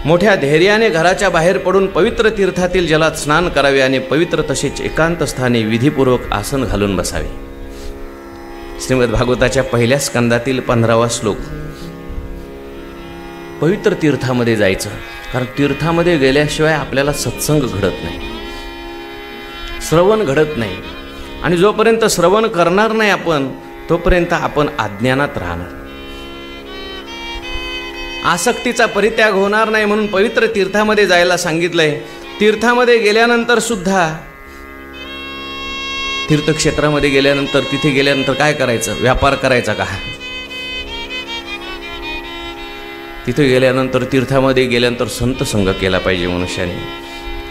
मोठ्या धैर्याने घराच्या बाहेर पडून पवित्र तीर्थातील जलात स्नान करावे आणि पवित्र तसेच एकांत स्थानी विधीपूर्वक आसन घालून बसावे. श्रीमद भागवताच्या पहिल्या स्कंदातील 15वा श्लोक. पवित्र तीर्थामध्ये जायचं, कारण तीर्थामध्ये गेल्याशिवाय आपल्याला सत्संग घडत नाही, श्रवण घडत नाही. आणि जोपर्यंत श्रवण करणार नाही आपण, तोपर्यंत आपण अज्ञानात राहणार. आसक्तीचा परित्याग होणार नाही, म्हणून पवित्र तीर्थामध्ये जायला सांगितलंय. तीर्थामध्ये गेल्यानंतर सुद्धा, तीर्थक्षेत्रामध्ये गेल्यानंतर, तिथे गेल्यानंतर काय करायचं? व्यापार करायचा का? तिथे गेल्यानंतर, तीर्थामध्ये गेल्यानंतर संत संग केला पाहिजे मनुष्याने.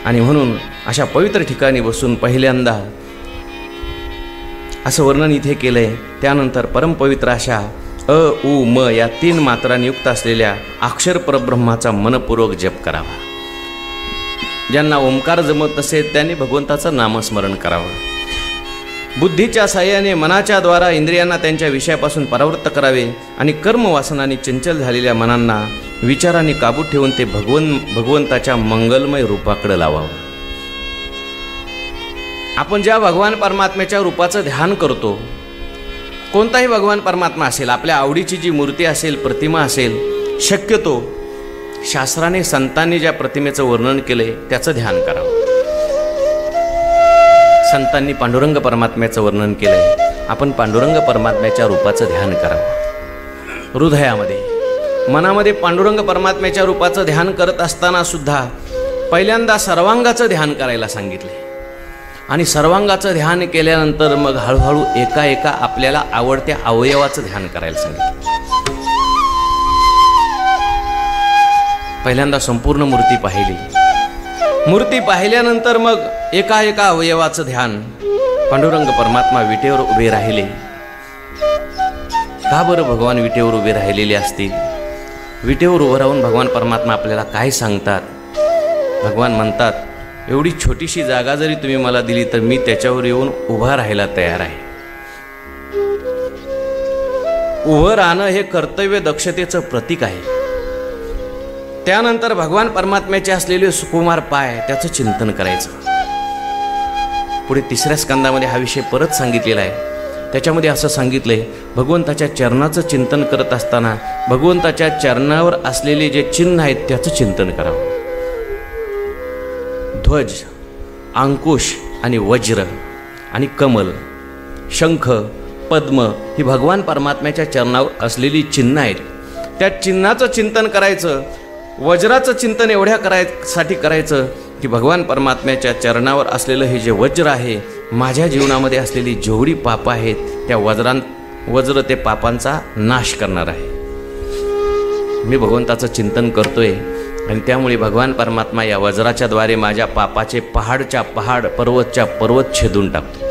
आणि म्हणून अशा पवित्र ठिकाणी बसून पहिल्यांदा असं वर्णन इथे केलंय. त्यानंतर परमपवित्र अशा अ उ म या 3 मात्रांनी युक्त असलेल्या अक्षर परब्रह्माचा मनपूर्वक जप करावा. ज्यांना ओंकार जमत नसेल त्यांनी भगवंताचं नामस्मरण करावं. बुद्धीच्या साह्याने मनाच्या द्वारा इंद्रियांना त्यांच्या विषयापासून परावृत्त करावे आणि कर्मवासनाने चंचल झालेल्या मनांना विचारांनी काबूत ठेवून ते भगवंताच्या मंगलमय रूपाकडे लावावं. आपण ज्या भगवान परमात्म्याच्या रूपाचं ध्यान करतो, कोणताही भगवान परमात्मा असेल, आपल्या आवडीची जी मूर्ती असेल, प्रतिमा असेल, शक्यतो शास्त्राने संतांनी ज्या प्रतिमेचं वर्णन केलंय त्याचं ध्यान करावं. संतांनी पांडुरंग परमात्म्याचं वर्णन केलंय, आपण पांडुरंग परमात्म्याच्या रूपाचं ध्यान करावं. हृदयामध्ये, मनामध्ये पांडुरंग परमात्म्याच्या रूपाचं ध्यान करत असताना सुद्धा पहिल्यांदा सर्वांगाचं ध्यान करायला सांगितले. आणि सर्वांगाचं ध्यान केल्यानंतर मग हळूहळू एका एका आपल्याला आवडत्या अवयवाचं ध्यान करायला सांगितलं. पहिल्यांदा संपूर्ण मूर्ती पाहिली. मूर्ती पाहिल्यानंतर मग एका एका अवयवाचं ध्यान. पांडुरंग परमात्मा विटेवर उभे राहिले. का बरं भगवान विटेवर उभे राहिलेले असतील? विटेवर उभं राहून भगवान परमात्मा आपल्याला काय सांगतात? भगवान म्हणतात, एवढी छोटीशी जागा जरी तुम्ही मला दिली तर मी त्याच्यावर येऊन उभा राहायला तयार आहे. उभं राहणं हे कर्तव्य दक्षतेचं प्रतीक आहे. त्यानंतर भगवान परमात्म्याचे असलेले सुकुमार पाय, त्याचं चिंतन करायचं. पुढे 3ऱ्या स्कंदामध्ये हा विषय परत सांगितलेला आहे. त्याच्यामध्ये असं सांगितलंय, भगवंताच्या चरणाचं चिंतन करत असताना भगवंताच्या चरणावर असलेले जे चिन्ह आहेत त्याचं चिंतन करावं. ध्वज, अंकुश आणि वज्र आणि कमल, शंख, पद्म ही भगवान परमात्म्याच्या चरणावर असलेली चिन्ह आहेत. त्या चिन्हाचं चिंतन करायचं. वज्राचं चिंतन एवढ्या साठी करायचं की भगवान परमात्म्याच्या चरणावर असलेलं हे जे वज्र आहे, माझ्या जीवनामध्ये असलेली जेवढी पापं आहेत त्या वज्र ते पापांचा नाश करणार आहे. मी भगवंताचं चिंतन करतोय आणि त्यामुळे भगवान परमात्मा या वज्राच्या द्वारे माझ्या पापाचे पहाडच्या पहाड, पर्वतच्या पर्वत छेदून टाकतो.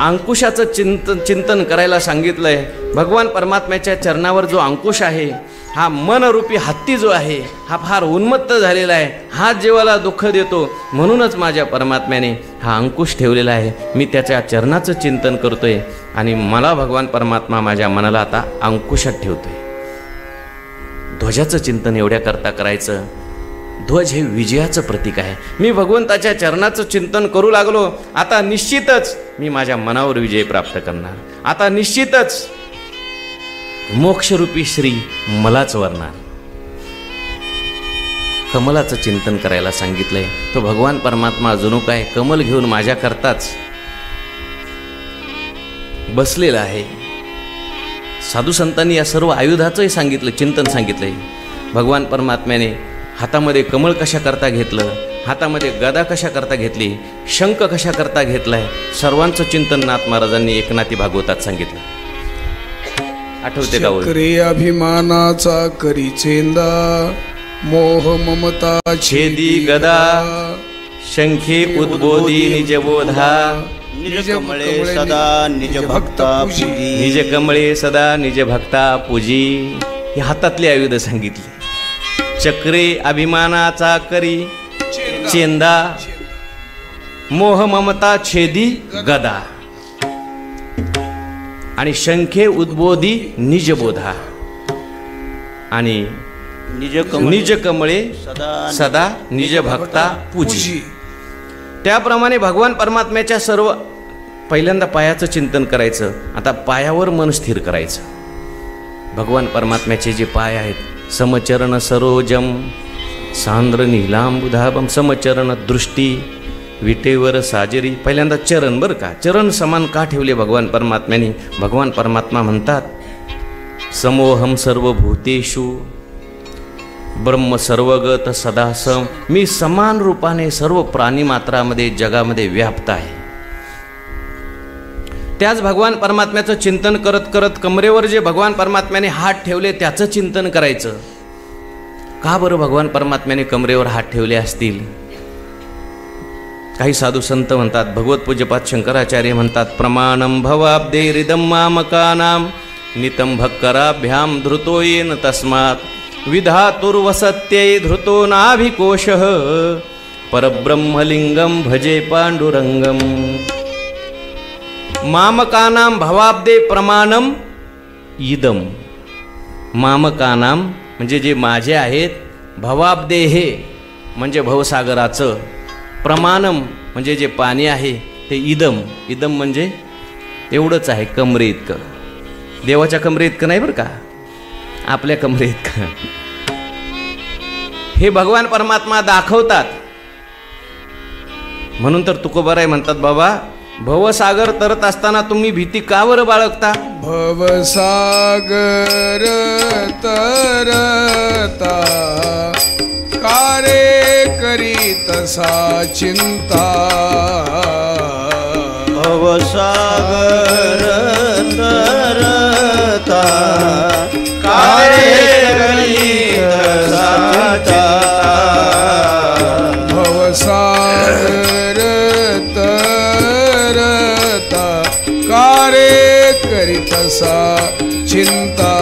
अंकुशाचं चिंतन करायला सांगितलंय. भगवान परमात्म्याच्या चरणावर जो अंकुश आहे, हा मनरूपी हत्ती जो आहे, हा फार उन्मत्त झालेला आहे. हा जीवाला दुःख देतो. म्हणूनच माझ्या परमात्म्याने हा अंकुश ठेवलेला आहे. मी त्याच्या चरणाचं चिंतन करतोय आणि मला भगवान परमात्मा माझ्या मनाला आता अंकुशात ठेवतोय. ध्वजाचं चिंतन एवढ्याकरता करायचं. ध्वज हे विजयाचं प्रतीक आहे. मी भगवंताच्या चरणाचं चिंतन करू लागलो, आता निश्चितच मी माझ्या मनावर विजय प्राप्त करणार. आता निश्चितच मोक्षरूपी श्री मलाच वरणार. कमलाचं चिंतन करायला सांगितलंय. तो भगवान परमात्मा जणू काय कमल घेऊन माझ्याकरताच बसलेला आहे. साधू संतांनी या सर्व आयुधाचंही सांगितलं, चिंतन सांगितलं आहे. भगवान परमात्म्याने हातामध्ये कमळ कशा करता घेतलं, हातामध्ये गदा कशा करता घेतली, शंख कशा करता घेतलाय, सर्वांचं चिंतन नाथ महाराजांनी एकनाथी भागवतात सांगितलं. आठवते का? चक्रे अभिमानाचा करी चेंदा, मोह ममता छेदी गदा, शंखे उद्बोधी निजबोधा, निज कमळे सदा निज भक्ता पूजी. निज कमळे सदा निज भक्ता पूजी. ही हातातली आयुध सांगितली. चक्रे अभिमानाचा करी चेंदा, मोह ममता छेदी गदा, आणि शंखे उद्बोधी निजबोधा, आणि निज कमळे सदा निज भक्ता पूजी. त्याप्रमाणे भगवान परमात्म्याच्या सर्व पहिल्यांदा पायाचं चिंतन करायचं. आता पायावर मन स्थिर करायचं. भगवान परमात्म्याचे जे पाय आहेत, समचरण सरोजम सांद्र नीलांबुधाभम, समचरण दृष्टी विटेवर साजरी. पहिल्यांदा चरण, बरं का, चरण समान का ठेवले भगवान परमात्म्याने? भगवान परमात्मा म्हणतात, समोहम सर्वभूतेषु ब्रह्म सर्वगत सदासम. मी समान रूपाने सर्व प्राणीमात्रामध्ये जगामध्ये व्याप्त आहे. त्याच भगवान परमात्म्याचं चिंतन करत करत कमरेवर जे भगवान परमात्म्याने हात ठेवले त्याचं चिंतन करायचं. का बरं भगवान परमात्म्याने कमरेवर हात ठेवले असतील? काही साधू संत म्हणतात, भगवत पूज्यपाद शंकराचार्य म्हणतात, प्रमाणम भवाब्दे हृदम मामकानाम नितम भक्कराभ्याम धृतो येन तस्मात् विधातुर्वसत्यै धृतो नाभिकोशः परब्रह्मलिंगम भजे पांडुरंगम. मामकानाम भवाब्दे प्रमाणम इदम. मामकानाम म्हणजे जे माझे आहेत, भवाब्दे हे म्हणजे भवसागराचं, प्रमाणम म्हणजे जे पाणी आहे ते इदम. इदम म्हणजे एवढंच आहे, कमरे इतकं. देवाच्या कमरे इतकं नाही बरं का, आपल्या कमरे इतकं. हे भगवान परमात्मा दाखवतात. म्हणून तर तुकोबाराय म्हणतात, बाबा भवसागर तरत असताना तुम्ही भीती का बरं बाळगता? भवसागर तरता कारे करी तसा चिंता. भवसागर तरता कारे करी तसा चिंता. भवसागर तरता कारे करी तसा चिंता.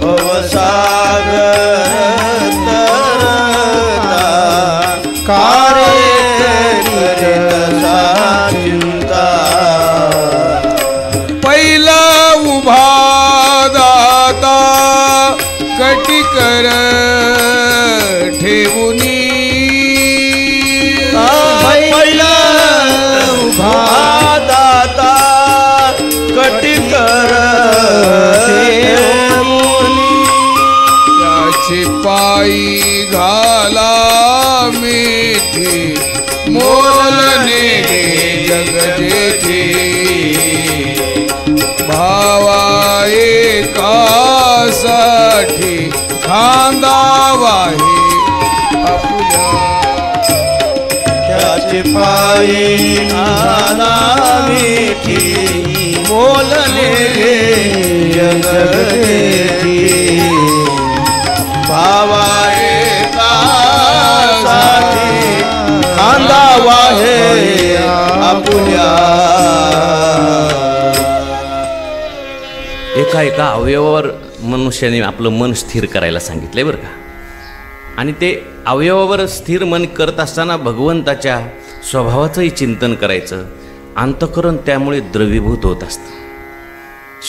भवसागर तरता कारे करी तसा चिंता. पहिला उभा दाता कटिकर ठेवुनी. पहिला उभा दाता कटिकर ठेवुनी. त्याचे पायी घाला मिठी मोलने जग जेठी. भावा एकासाठी खांदावा हे आपुल्या. त्याचे पायी घाला मिठी मोलने जग जेठी. भावा एकासाठी खांदावा हे आपुल्या. एका एका अवयवावर मनुष्याने आपलं मन स्थिर करायला सांगितलंय बरं का. आणि ते अवयवावर स्थिर मन करत असताना भगवंताच्या स्वभावाचंही चिंतन करायचं. अंतःकरण त्यामुळे द्रवीभूत होत असतं.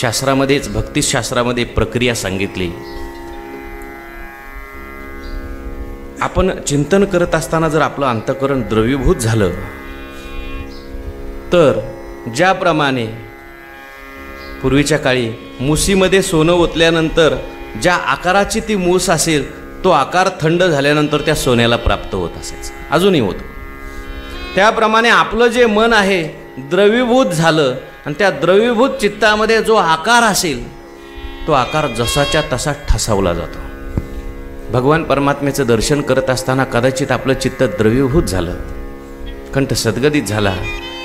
शास्त्रामध्येच, भक्तिशास्त्रामध्ये प्रक्रिया सांगितली. आपण चिंतन करत असताना जर आपलं अंतःकरण द्रवीभूत झालं तर ज्याप्रमाणे पूर्वीच्या काळी मुसीमध्ये सोनं ओतल्यानंतर ज्या आकाराची ती मूस असेल तो आकार थंड झाल्यानंतर त्या सोन्याला प्राप्त होत असायचं, अजूनही होतो. त्याप्रमाणे आपलं जे मन आहे द्रवीभूत झालं आणि त्या द्रवीभूत चित्तामध्ये जो आकार असेल तो आकार जसाच्या तसा ठसावला जातो. भगवान परमात्म्याचं दर्शन करत असताना कदाचित आपलं चित्त द्रवीभूत झालं, कंठ सद्गदित झाला.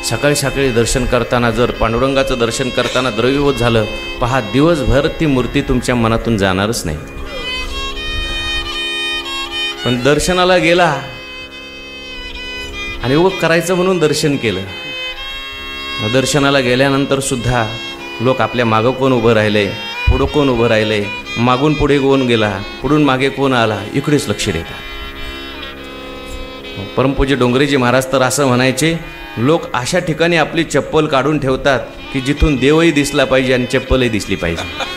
सकाळी सकाळी दर्शन करताना जर पांडुरंगाचं दर्शन करताना द्रवीभूत झालं, पहा दिवसभर ती मूर्ती तुमच्या मनातून जाणारच नाही. पण दर्शनाला गेला आणि उग करायचं म्हणून दर्शन केलं. दर्शनाला गेल्यानंतर सुद्धा लोक आपल्या मागं कोण उभं राहिले, पुढं कोण उभं राहिले, मागून पुढे कोण गेला, पुढून मागे कोण आला, इकडेच लक्ष देतात. परमपूज्य डोंगरेजी महाराज तर असं म्हणायचे, लोक अशा ठिकाणी आपली चप्पल काढून ठेवतात की जिथून देवही दिसला पाहिजे आणि चप्पलही दिसली पाहिजे.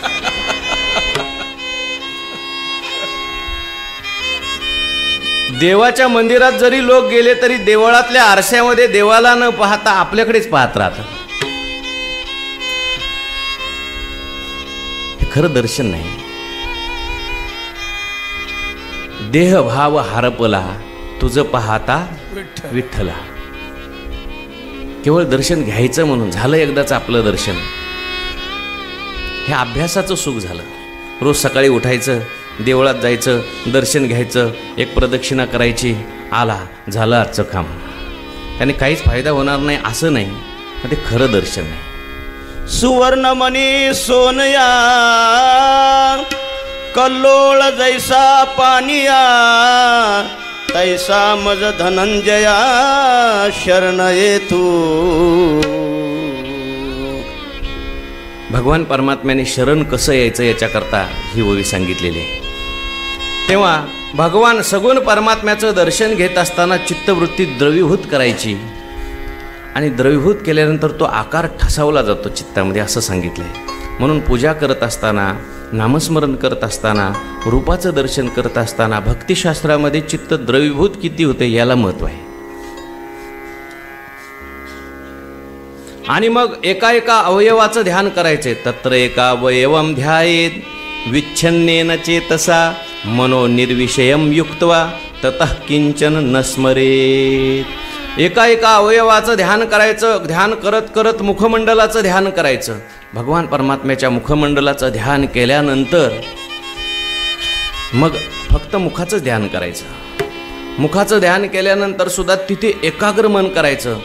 देवाच्या मंदिरात जरी लोक गेले तरी देवळातल्या आरशामध्ये देवाला न पाहता आपल्याकडेच पाहत राहतात. हे खरं दर्शन नाही. देहभाव हरपला तुझं पाहता विठ्ठला. केवळ दर्शन घ्यायचं म्हणून झालं एकदाच आपलं दर्शन. हे अभ्यासाचं सुख झालं. रोज सकाळी उठायचं, देवळात जायचं, दर्शन घ्यायचं, एक प्रदक्षिणा करायची, आला झालं आजचं काम. त्याने काहीच फायदा होणार नाही असं नाही, पण ते खरं दर्शन नाही. सुवर्णमणी सोनया कल्लोळ जैसा पानिया तैसा मज धनंजया शरण ये तू. भगवान परमात्म्याने शरण कसं यायचं याच्याकरता ही ओवी सांगितलेली आहे. तेव्हा भगवान सगुण परमात्म्याचं दर्शन घेत असताना चित्तवृत्ती द्रवीभूत करायची आणि द्रवीभूत केल्यानंतर तो आकार ठसावला जातो चित्तामध्ये असं सांगितलं आहे. म्हणून पूजा करत असताना, नामस्मरण करत असताना, रूपाचं दर्शन करत असताना भक्तिशास्त्रामध्ये चित्त द्रवीभूत किती होते याला महत्त्व आहे. आणि मग एका एका अवयवाचं ध्यान करायचे. तत्र एका अवयवम ध्यायेत विच्छन्नेन चेतसा मनो निर्विषयम युक्त्वा ततः किंचन न स्मरेत. एका एका अवयवाचं ध्यान करायचं. ध्यान करत करत मुखमंडलाचं ध्यान करायचं. भगवान परमात्म्याच्या मुखमंडलाचं ध्यान केल्यानंतर मग फक्त मुखाचं ध्यान करायचं. मुखाचं ध्यान केल्यानंतर सुद्धा तिथे एकाग्र मन करायचं.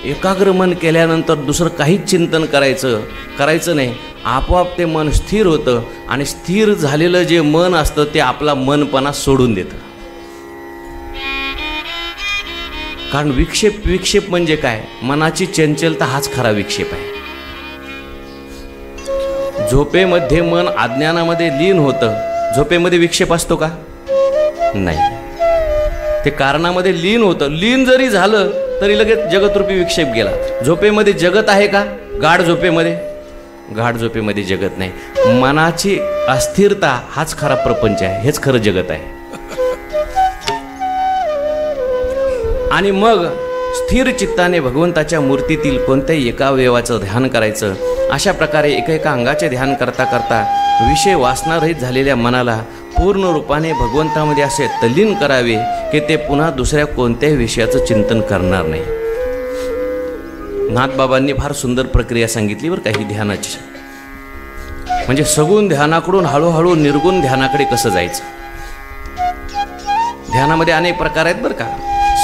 एकाग्र मन केल्यानंतर दुसरं काहीच चिंतन करायचं नाही. आपोआप ते मन स्थिर होतं आणि स्थिर झालेलं जे मन असतं ते आपला मनपणा सोडून देतं. कारण विक्षेप म्हणजे काय? मनाची चंचलता हाच खरा विक्षेप आहे. झोपेमध्ये मन अज्ञानामध्ये लीन होतं. झोपेमध्ये विक्षेप असतो का? नाही. ते कारणामध्ये लीन होतं. लीन जरी झालं तरी लगेच जगतरूपी विक्षेप गेला. झोपेमध्ये जगत आहे का? गाढ झोपेमध्ये जगत नाही. मनाची अस्थिरता हाच खरा प्रपंच आहे, हेच खरं जगत आहे. आणि मग स्थिर चित्ताने भगवंताच्या मूर्तीतील कोणत्याही एका अवयवाचं ध्यान करायचं. अशा प्रकारे एका अंगाचे ध्यान करता करता विषय वासनारहित झालेल्या मनाला पूर्ण रूपाने भगवंतामध्ये असे तल्लीन करावे की ते पुन्हा दुसऱ्या कोणत्याही विषयाचं चिंतन करणार नाही. नाथबाबांनी फार सुंदर प्रक्रिया सांगितली बरं काही ध्यानाची. म्हणजे सगुण ध्यानाकडून हळूहळू निर्गुण ध्यानाकडे कसं जायचं. ध्यानामध्ये अनेक प्रकार आहेत बरं का.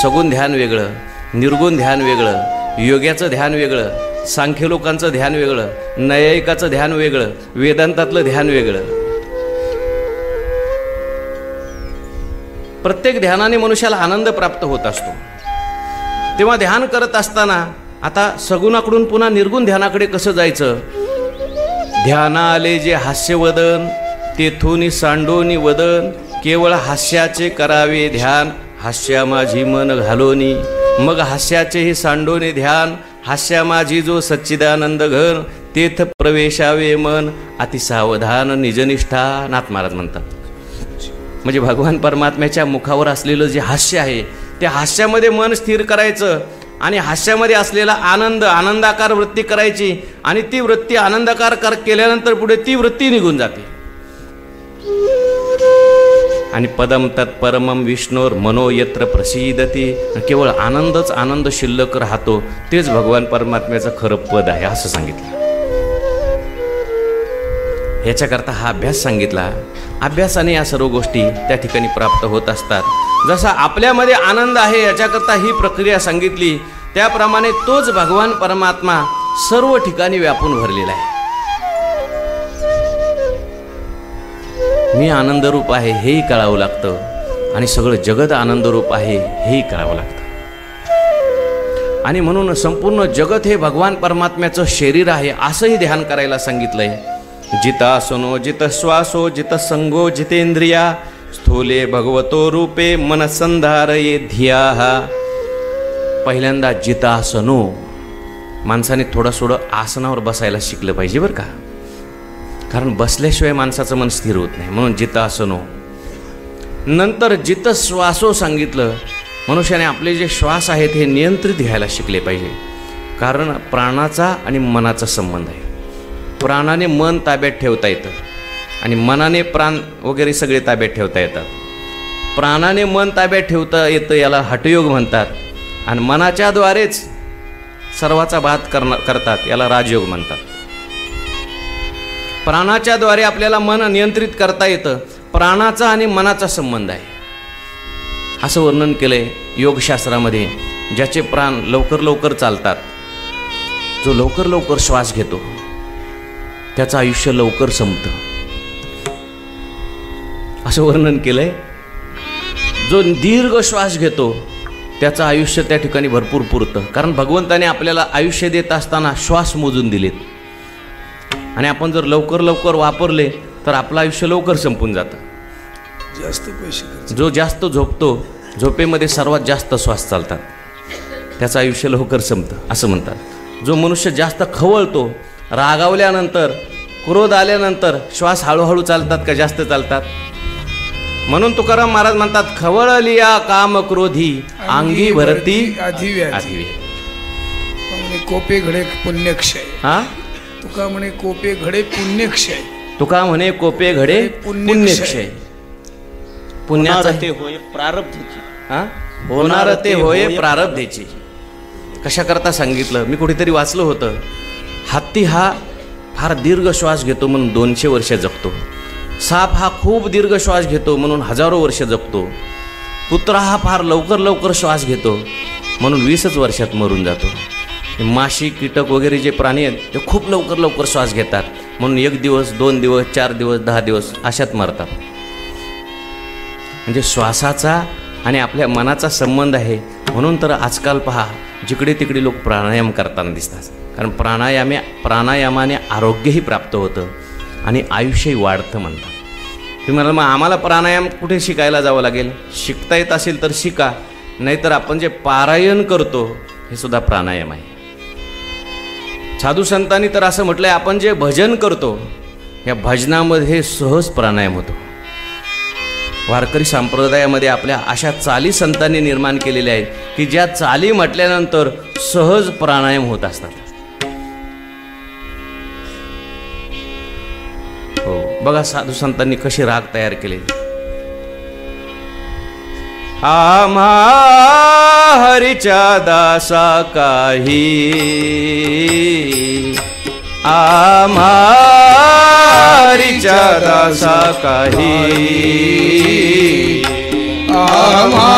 सगुण ध्यान वेगळं, निर्गुण ध्यान वेगळं, योग्याचं ध्यान वेगळं, सांख्य लोकांचं ध्यान वेगळं, नैयायिकाचं ध्यान वेगळं, वेदांतातलं ध्यान वेगळं. प्रत्येक ध्यानाने मनुष्याला आनंद प्राप्त होत असतो. तेव्हा ध्यान करत असताना आता सगुणाकडून पुन्हा निर्गुण ध्यानाकडे कसं जायचं. ध्याना आले जे हास्यवदन तेथून सांडोनी वदन केवळ हास्याचे करावे ध्यान हास्या माझी मन घालोनी. मग हास्याचे हे सांडोने ध्यान हास्या माझी जो सच्चिदानंद घन तेथ प्रवेशावे मन अतिसावधान निजनिष्ठा. नाथ महाराज म्हणतात. म्हणजे भगवान परमात्म्याच्या मुखावर असलेलं जे हास्य आहे त्या हास्यामध्ये मन स्थिर करायचं आणि हास्यामध्ये असलेला आनंदाकार वृत्ती करायची आणि ती वृत्ती आनंदाकार केल्यानंतर पुढे ती वृत्ती निघून जाते. आणि पदम तत्परमम विष्णोर मनो यत्र प्रसिद्धती, केवळ आनंदच आनंद शिल्लक राहतो, तेच भगवान परमात्म्याचं खरं पद आहे असं सांगितलं. ह्याच्याकरता हा अभ्यास सांगितला. अभ्यासाने या सर्व गोष्टी त्या ठिकाणी प्राप्त होत असतात. जसा आपल्यामध्ये आनंद आहे याच्याकरता ही प्रक्रिया सांगितली, त्याप्रमाणे तोच भगवान परमात्मा सर्व ठिकाणी व्यापून भरलेला आहे. मी आनंदरूप आहे हेही कळावं लागतं आणि सगळं जगत आनंदरूप आहे हेही कळावं लागतं. आणि म्हणून संपूर्ण जगत हे भगवान परमात्म्याचं शरीर आहे असंही ध्यान करायला सांगितलंय. जितासनो जितश्वासो जितसंगो जितेंद्रिया स्थूले भगवतो रूपे मनसंधारये धियाः. पहिल्यांदा जितासनो, माणसाने थोडं आसनावर बसायला शिकलं पाहिजे बरं का, कारण बसल्याशिवाय माणसाचं मन स्थिर होत नाही. म्हणून जितासनो. नंतर जितश्वासो सांगितलं, मनुष्याने आपले जे श्वास आहेत हे नियंत्रित घ्यायला शिकले पाहिजे, कारण प्राणाचा आणि मनाचा संबंध आहे. प्राणाने मन ताब्यात ठेवता येतं आणि मनाने प्राण वगैरे सगळे ताब्यात ठेवता येतात. प्राणाने मन ताब्यात ठेवता येतं याला हठयोग म्हणतात, आणि मनाच्याद्वारेच सर्वाचा बात करतात याला राजयोग म्हणतात. प्राणाच्याद्वारे आपल्याला मन नियंत्रित करता येतं, प्राणाचा आणि मनाचा संबंध आहे असं वर्णन केलंय योगशास्त्रामध्ये. ज्याचे प्राण लवकर लवकर चालतात, जो लवकर लवकर श्वास घेतो त्याचं आयुष्य लवकर संपतं असं वर्णन केलंय. जो दीर्घ श्वास घेतो त्याचं आयुष्य त्या ठिकाणी भरपूर पुरतं, कारण भगवंताने आपल्याला आयुष्य देत असताना श्वास मोजून दिलेत, आणि आपण जर लवकर लवकर वापरले तर आपलं आयुष्य लवकर संपून जातं. जास्त पैसे जो जास्त झोपतो, झोपेमध्ये सर्वात जास्त श्वास चालतात, त्याचं आयुष्य लवकर संपतं असं म्हणतात. जो मनुष्य जास्त खवळतो, रागावल्यानंतर क्रोध आल्यानंतर श्वास हळूहळू चालतात का जास्त चालतात? म्हणून तुकाराम महाराज म्हणतात, खवळलिया काम क्रोधी अंगी भरती आधिवे. कोपे घडे पुण्यक्षय. हा, तुका म्हणे कोपे घडे पुण्यक्षय. तुका म्हणे कोपे घडे पुण्यक्षय. पुण्याचा ते होय प्रारब्धची. हा, होणार ते होय प्रारब्धेची. कशा करता सांगितलं, मी कुठेतरी वाचलं होतं, हत्ती हा फार दीर्घ श्वास घेतो म्हणून 200 वर्ष जगतो. साप हा खूप दीर्घ श्वास घेतो म्हणून हजारो वर्ष जगतो. कुत्रा हा फार लवकर लवकर श्वास घेतो म्हणून 20च वर्षात मरून जातो. माशी, कीटक वगैरे जे प्राणी आहेत ते खूप लवकर लवकर श्वास घेतात म्हणून 1 दिवस, 2 दिवस, 4 दिवस, 10 दिवस अशात मरतात. म्हणजे श्वासाचा आणि आपल्या मनाचा संबंध आहे. म्हणून तर आजकाल पहा, जिकडे तिकडे लोक प्राणायाम करताना दिसतात, कारण प्राणायामाने आरोग्यही प्राप्त होतं आणि आयुष्यही वाढतं म्हणतात. तुम्ही म्हणाल मग आम्हाला प्राणायाम कुठे शिकायला जावं लागेल? शिकता येत असेल तर शिका, नाहीतर आपण जे पारायण करतो हे सुद्धा प्राणायाम आहे. साधू संतांनी तर असं म्हटलंय, आपण जे भजन करतो या भजनामध्ये सहज प्राणायाम होतो. वारकरी संप्रदायामध्ये आपल्या अशा चाली संतांनी निर्माण केलेल्या आहेत की ज्या चाली म्हटल्यानंतर सहज प्राणायाम होत असतात. हो, बघा साधू संतांनी कसे राग तयार केले. आम्हा हरीच्या दासा काही, आम्हा हरीच्या दासा काही, आम्हा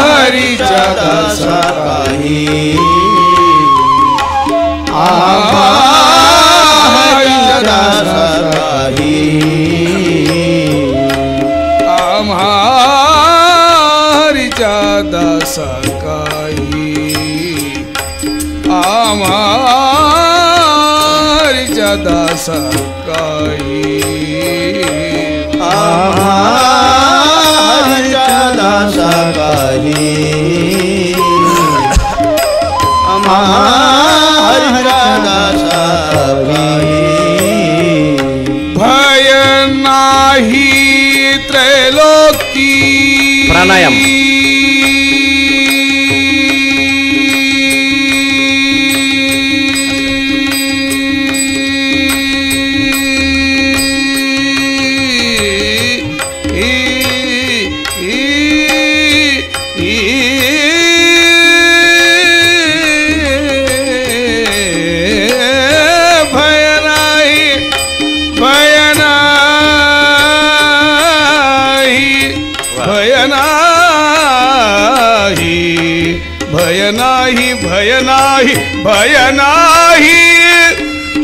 हरीच्या दासा काही, आम्हा हरीच्या दासा काही, आम्हा हरीच्या दासा काही, आम्हा हरीच्या दासा काही, आम्हा हरीच्या दासा काही, आम्हा हरीच्या दासा काही. भय नाही त्रैलोकी. प्राणायाम. नाही भय नाही भय नाही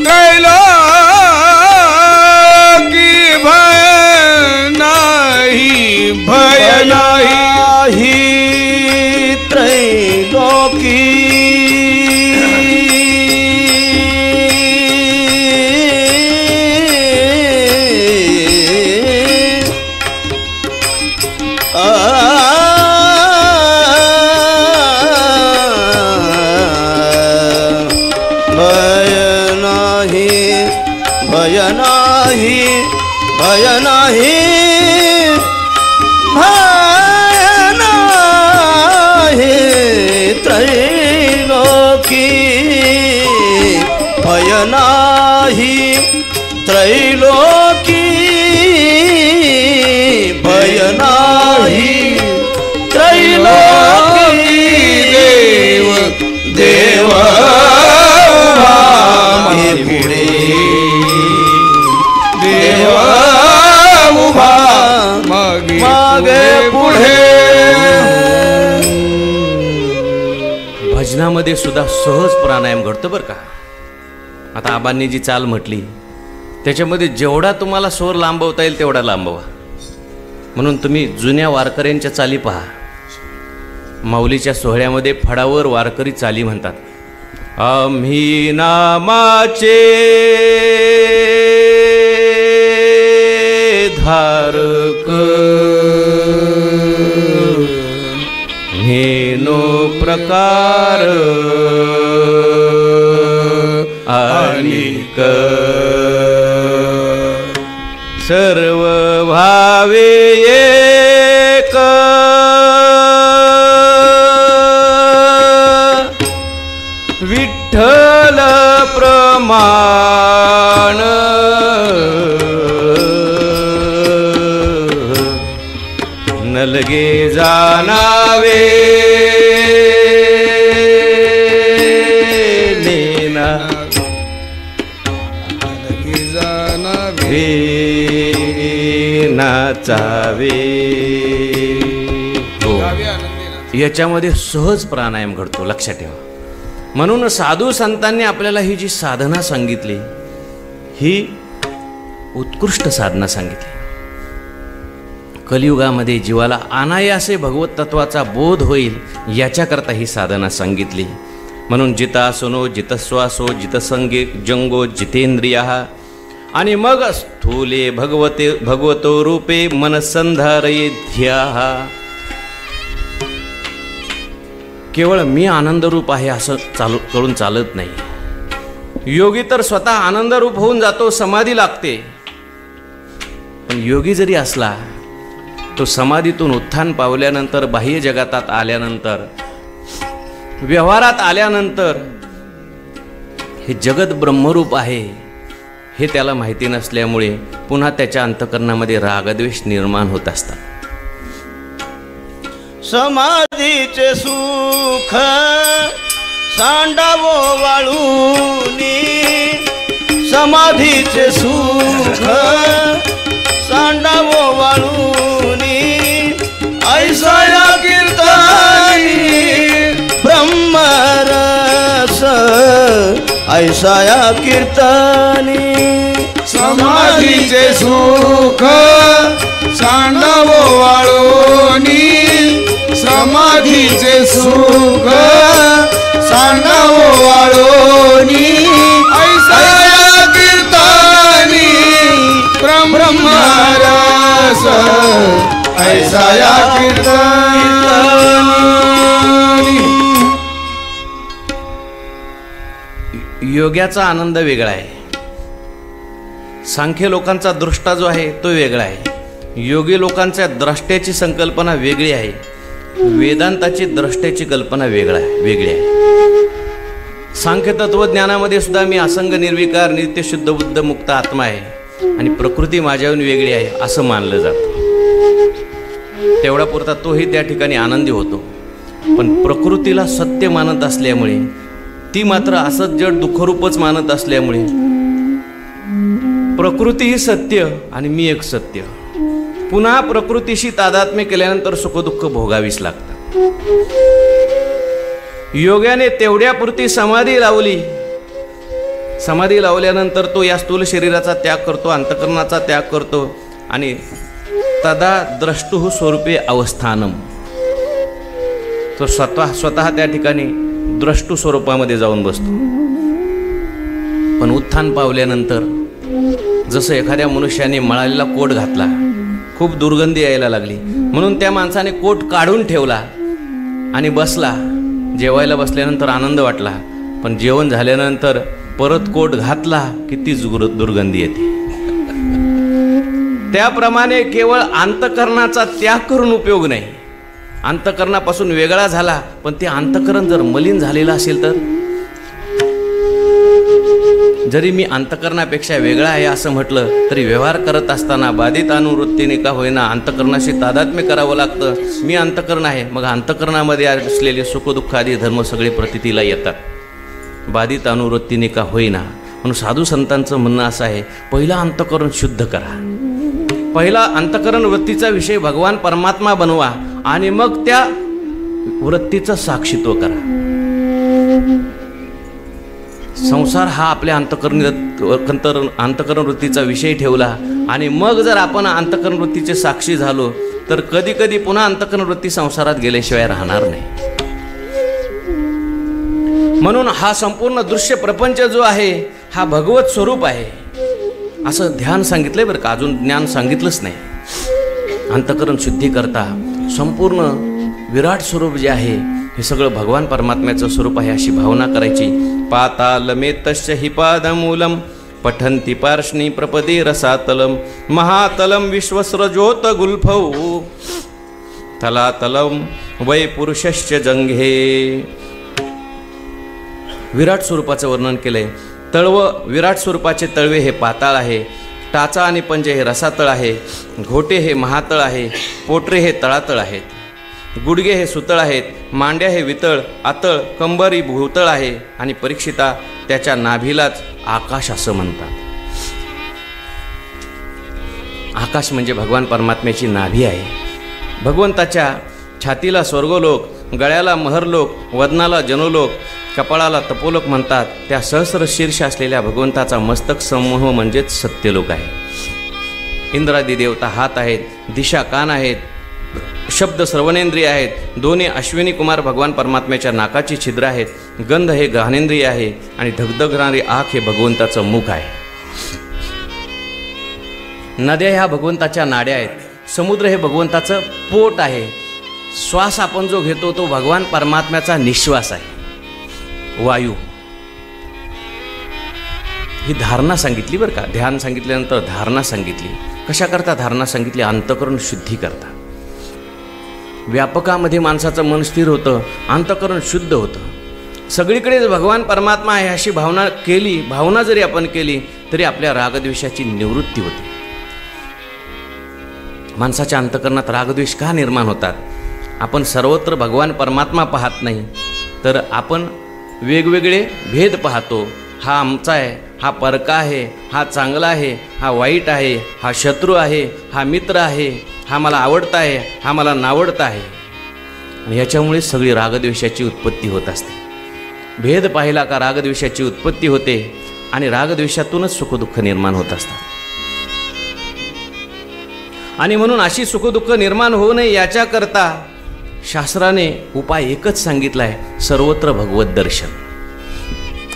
त्रैलोकी भय नाही भय नाही त्रैलोकी भय नाही भय नाही भय नाही त्रैलोकी भय नाही त्रैलोकी भय नाही त्रैलोकी देव देव पुढे मागे पुढे. भजनामध्ये सुद्धा सहज प्राणायाम घडतं बरं का. आता आबांनी जी चाल म्हटली त्याच्यामध्ये जेवढा तुम्हाला स्वर लांबवता येईल तेवढा लांबवा. म्हणून तुम्ही जुन्या वारकऱ्यांच्या चाली पहा. माऊलीच्या सोहळ्यामध्ये फडावर वारकरी चाली म्हणतात. आम्ही नामाचे धारक हेनो प्रकार अनिक सर्व भावे एक विठ्ठल प्रमाण नलगे जानावे नेना नलगे जानावे नाचावे. हो, याच्यामध्ये सहज प्राणायाम घडतो, लक्षात ठेवा. म्हणून साधू संतांनी आपल्याला ही जी साधना सांगितली ही उत्कृष्ट साधना सांगितली. कलियुगामध्ये जीवाला अनायासे भगवत तत्वाचा बोध होईल याच्याकरता ही साधना सांगितली. म्हणून जितासनो जितस्वासो जितसंगे जंगो जितेंद्रिया आणि मग स्थूले भगवतो रूपे मनसंधारये ध्याः. केवळ मी आनंदरूप आहे असं करून चालत नाही. योगी तर स्वतः आनंदरूप होऊन जातो, समाधी लागते. पण योगी जरी असला तो समाधीतून उत्थान पावल्यानंतर बाह्य जगातात आल्यानंतर व्यवहारात आल्यानंतर हे जगत ब्रह्मरूप आहे हे त्याला माहिती नसल्यामुळे पुन्हा त्याच्या अंतःकरणामध्ये रागद्वेष निर्माण होत असतात. समाधीचे सुख सांडावो वाळूनी समाधीचे सुख सांडावो वाळूनी ऐसा या कीर्तनी ब्रह्मरस ऐसा या कीर्तनी समाधीचे सुख सांडावो वाळोनी समाधीचे सुख सांडावो वाळोनी ऐसा या कीर्तनी ब्रह्मरस ऐसा या कीर्तनी. योग्याचा आनंद वेगळा आहे. सांख्य लोकांचा दृष्टा जो आहे तो वेगळा आहे. योगी लोकांच्या द्रष्ट्याची संकल्पना वेगळी आहे. वेदांताची द्रष्ट्याची कल्पना वेगळी आहे. सांख्य तत्वज्ञानामध्ये सुद्धा मी असंग निर्विकार नित्य शुद्ध बुद्ध मुक्त आत्मा आहे आणि प्रकृती माझ्याहून वेगळी आहे असं मानलं जातं. तेवढा पुरता तोही त्या ठिकाणी आनंदी होतो. पण प्रकृतीला सत्य मानत असल्यामुळे ती मात्र असंच जड दुःखरूपच मानत असल्यामुळे प्रकृती ही सत्य आणि मी एक सत्य. पुन्हा प्रकृतीशी तादात्म्य केल्यानंतर सुखदुःख भोगावीच लागतात. योग्याने तेवढ्यापुरती समाधी लावली. समाधी लावल्यानंतर तो या स्थूल शरीराचा त्याग करतो, अंतःकरणाचा त्याग करतो आणि तदा द्रष्टुः स्वरूपे अवस्थानम, तो स्वतः त्या ठिकाणी द्रष्टू स्वरूपामध्ये जाऊन बसतो. पण उत्थान पावल्यानंतर जसं एखाद्या मनुष्याने मळालेला कोट घातला, खूप दुर्गंधी यायला लागली, म्हणून त्या माणसाने कोट काढून ठेवला आणि बसला. जेवायला बसल्यानंतर आनंद वाटला, पण जेवण झाल्यानंतर परत कोट घातला की तीच दुर्गंधी येते. त्याप्रमाणे केवळ अंतःकरणाचा त्याग करून उपयोग नाही. अंतःकरणापासून वेगळा झाला, पण ते अंतःकरण जर मलिन झालेलं असेल तर, जरी मी अंतःकरणापेक्षा वेगळा आहे असं म्हटलं तरी व्यवहार करत असताना बाधित अनुवृत्तीने का होईना अंतःकरणाशी तादात्म्य करावं लागतं. मी अंतःकरण आहे, मग अंतःकरणामध्ये असलेले सुखदुःखादी धर्म सगळे प्रतितीला येतात, बाधित अनुवृत्तीने का होईना. म्हणून साधू संतांचं म्हणणं असं आहे, पहिला अंतःकरण शुद्ध करा, पहिला अंतःकरण वृत्तीचा विषय भगवान परमात्मा बनवा आणि मग त्या वृत्तीचं साक्षीत्व करा. संसार हा आपल्या अंतःकरण वृत्तीचा विषय ठेवला आणि मग जर आपण अंतःकरण वृत्तीचे साक्षी झालो तर कधी कधी पुन्हा अंतःकरण वृत्ती संसारात गेल्याशिवाय राहणार नाही. म्हणून हा संपूर्ण दृश्य प्रपंच जो आहे हा भगवत स्वरूप आहे असं ध्यान सांगितलंय बरं का, अजून ज्ञान सांगितलंच नाही. अंतःकरण शुद्धी करता संपूर्ण विराट स्वरूप जे आहे हे सगळं भगवान परमात्म्याचं स्वरूप आहे अशी भावना करायची. पातालमेतस्य हि पादमूलम पठन्ति पार्ष्णी प्रपदे रसातलम महातलम विश्वस्रजोत गुल्फौ तलातलम वै पुरुषश्च जंघे. विराट स्वरूपाचं वर्णन केलंय. विराट स्वरूपाचे तळवे हे पाताळ आहे, टाचा आणि पंजे हे रसातळ आहे, घोटे हे महातळ आहे, पोटरे हे तळातळ आहेत, गुडगे हे सुतळ आहेत, मांड्या हे वितळ, आतळ कंबरी भूतळ आहे आणि परीक्षिता त्याच्या नाभीलाच आकाश असं म्हणतात. आकाश म्हणजे भगवान परमात्म्याची नाभी आहे. भगवंताच्या छातीला स्वर्गलोक, गळ्याला महरलोक, वदनाला जनोलोक, कपाळाला तपोलोक म्हणतात. त्या सहस्र शीर्ष असलेल्या भगवंताचा मस्तक समूह म्हणजेच सत्यलोक आहे. इंद्रादी देवता हात आहेत, दिशा कान आहेत, शब्द श्रवणेंद्रिय आहेत, दोन्ही अश्विनी कुमार भगवान परमात्म्याच्या नाकाची छिद्र आहेत, गंध हे घाणेंद्रिय आहे आणि धगधगणारी आँख हे भगवंताचं मुख आहे. नद्या ह्या भगवंताच्या नाड्या आहेत, समुद्र हे भगवंताचं पोट आहे, श्वास आपण जो घेतो तो भगवान परमात्म्याचा निश्वास आहे, वायू. ही धारणा सांगितली बरं का. ध्यान सांगितल्यानंतर धारणा सांगितली. कशा करता धारणा सांगितली? अंतःकरण शुद्धी करता. व्यापकामध्ये माणसाचं मन स्थिर होतं, अंतःकरण शुद्ध होतं. सगळीकडेच भगवान परमात्मा आहे अशी भावना जरी आपण केली तरी आपल्या रागद्वेषाची निवृत्ती होते. माणसाच्या अंतःकरणात रागद्वेष का निर्माण होतात? आपण सर्वत्र भगवान परमात्मा पाहत नाही, तर आपण वेगवेगळे भेद पाहतो. हा आमचा आहे, हा परका आहे, हा चांगला आहे, हा वाईट आहे, हा शत्रू आहे, हा मित्र आहे, हा मला आवडता आहे, हा मला नावडता आहे. आणि याच्यामुळे सगळी रागद्वेषाची उत्पत्ती होत असते. भेद पाहिला का रागद्वेषाची उत्पत्ती होते आणि रागद्वेषातूनच सुखदुःख निर्माण होत असतात. आणि म्हणून अशी सुखदुःख निर्माण होऊ नये याच्याकरता शास्त्राने उपाय एकच सांगितला आहे, सर्वत्र भगवत दर्शन.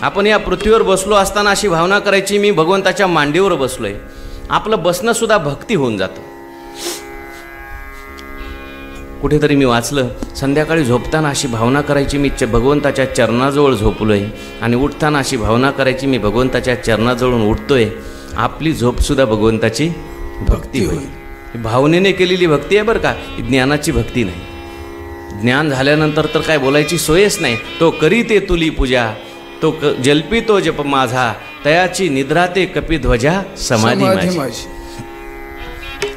आपण या पृथ्वीवर बसलो असताना अशी भावना करायची मी भगवंताच्या मांडीवर बसलोय. आपलं बसणं सुद्धा भक्ती होऊन जातं. कुठेतरी मी वाचलं, संध्याकाळी झोपताना अशी भावना करायची मी भगवंताच्या चरणाजवळ झोपलोय आणि उठताना अशी भावना करायची मी भगवंताच्या चरणाजवळून उठतोय. आपली झोपसुद्धा भगवंताची भक्ती होईल. भावनेने केलेली भक्ती आहे बरं का, ज्ञानाची भक्ती नाही. ज्ञान झाल्यानंतर तर काय बोलायची सोयच नाही. तो करीते तुली पूजा, तो जल्पी तो जप माझा, तयाची निद्राते कपिध्वजा समाधी माझी.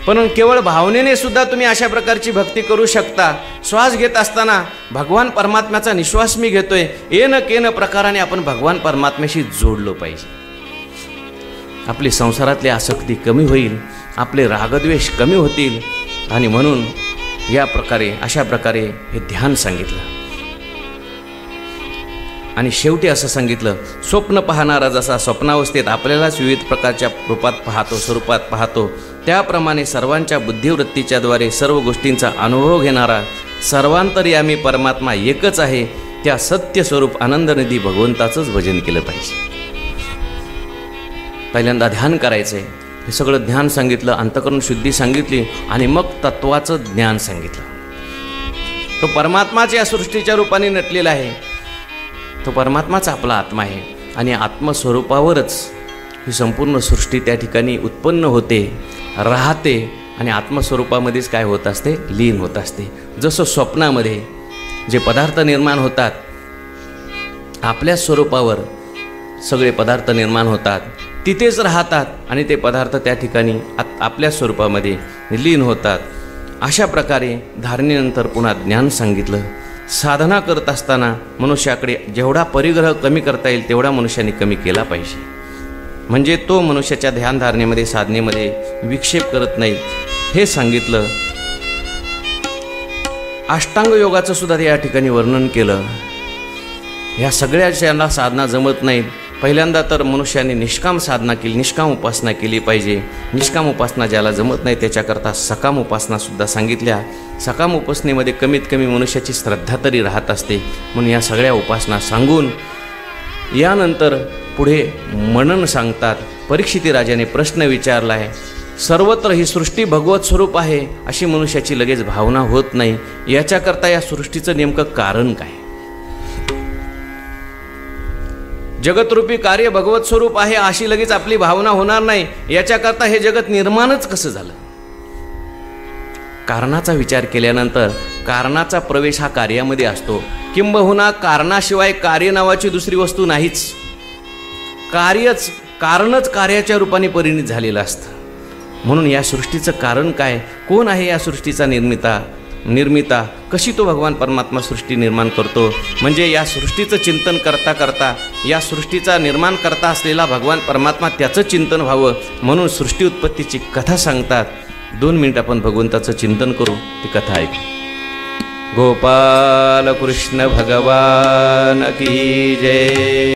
पण केवळ भावनेने सुद्धा तुम्ही अशा प्रकारची भक्ती करू शकता. श्वास घेत असताना भगवान परमात्म्याचा निश्वास मी घेतोय, येन केन प्रकाराने आपण भगवान परमात्म्याशी जोडलो पाहिजे. आपली संसारातली आसक्ती कमी होईल, आपले रागद्वेष कमी होतील. आणि म्हणून या प्रकारे अशा प्रकारे हे ध्यान सांगितलं. आणि शेवटी असं सांगितलं, स्वप्न पाहणारा जसा स्वप्नावस्थेत आपल्यालाच विविध प्रकारच्या रूपात पाहतो, स्वरूपात पाहतो, त्याप्रमाणे सर्वांच्या बुद्धिवृत्तीच्याद्वारे सर्व गोष्टींचा अनुभव घेणारा सर्वांतर्यामी परमात्मा एकच आहे, त्या सत्य स्वरूप आनंदनिधी भगवंताचंच भजन केलं पाहिजे. पहिल्यांदा ध्यान करायचं आहे. हे सगळं ज्ञान सांगितलं, अंतःकरण शुद्धी सांगितली आणि मग तत्वाचं ज्ञान सांगितलं. तो परमात्माच या सृष्टीच्या रूपाने नटलेला आहे. तो परमात्माच आपला आत्मा आहे आणि आत्मस्वरूपावरच ही संपूर्ण सृष्टी त्या ठिकाणी उत्पन्न होते, राहते आणि आत्मस्वरूपामध्येच काय होत असते, लीन होत असते. जसं स्वप्नामध्ये जे पदार्थ निर्माण होतात, आपल्या स्वरूपावर सगळे पदार्थ निर्माण होतात, तिथेच राहतात आणि ते पदार्थ त्या ठिकाणी आपल्या स्वरूपामध्ये लीन होतात. अशा प्रकारे धारणेनंतर पुन्हा ज्ञान सांगितलं. साधना करत असताना मनुष्याकडे जेवढा परिग्रह कमी करता येईल तेवढा मनुष्याने कमी केला पाहिजे, म्हणजे तो मनुष्याच्या ध्यानधारणेमध्ये साधनेमध्ये विक्षेप करत नाही, हे सांगितलं. अष्टांग योगाचं सुद्धा या ठिकाणी वर्णन केलं. ह्या सगळ्याच्या साधना जमत नाहीत. पहिल्यांदा तर मनुष्याने निष्काम साधना केली, निष्काम उपासना केली पाहिजे. निष्काम उपासना ज्याला जमत नाही त्याच्याकरता सकाम उपासनासुद्धा सांगितल्या. सकाम उपासनेमध्ये कमीत कमी मनुष्याची श्रद्धा तरी राहत असते, म्हणून या सगळ्या उपासना सांगून यानंतर पुढे मनन सांगतात. परीक्षिती राजाने प्रश्न विचारला आहे, सर्वत्र ही सृष्टी भगवत स्वरूप आहे अशी मनुष्याची लगेच भावना होत नाही, याच्याकरता या सृष्टीचं नेमकं कारण काय? जगतरूपी कार्य भगवत स्वरूप आहे अशी लगेच आपली भावना होणार नाही, याच्याकरता हे जगत निर्माणच कसं झालं? कारणाचा विचार केल्यानंतर कारणाचा प्रवेश हा कार्यामध्ये असतो. किंबहुना कारणाशिवाय कार्य नावाची दुसरी वस्तू नाहीच. कारणच कार्याच्या रूपाने परिणित झालेलं असतं. म्हणून या सृष्टीचं कारण काय, कोण आहे या सृष्टीचा निर्मिता, कशी तो भगवान परमात्मा सृष्टी निर्माण करतो, म्हणजे या सृष्टीचं चिंतन करता करता या सृष्टीचा निर्माण करता असलेला भगवान परमात्मा त्याचं चिंतन व्हावं म्हणून सृष्टी उत्पत्तीची कथा सांगतात. 2 मिनिट आपण भगवंताचं चिंतन करू, ती कथा ऐकू. गोपाल कृष्ण भगवान की जय.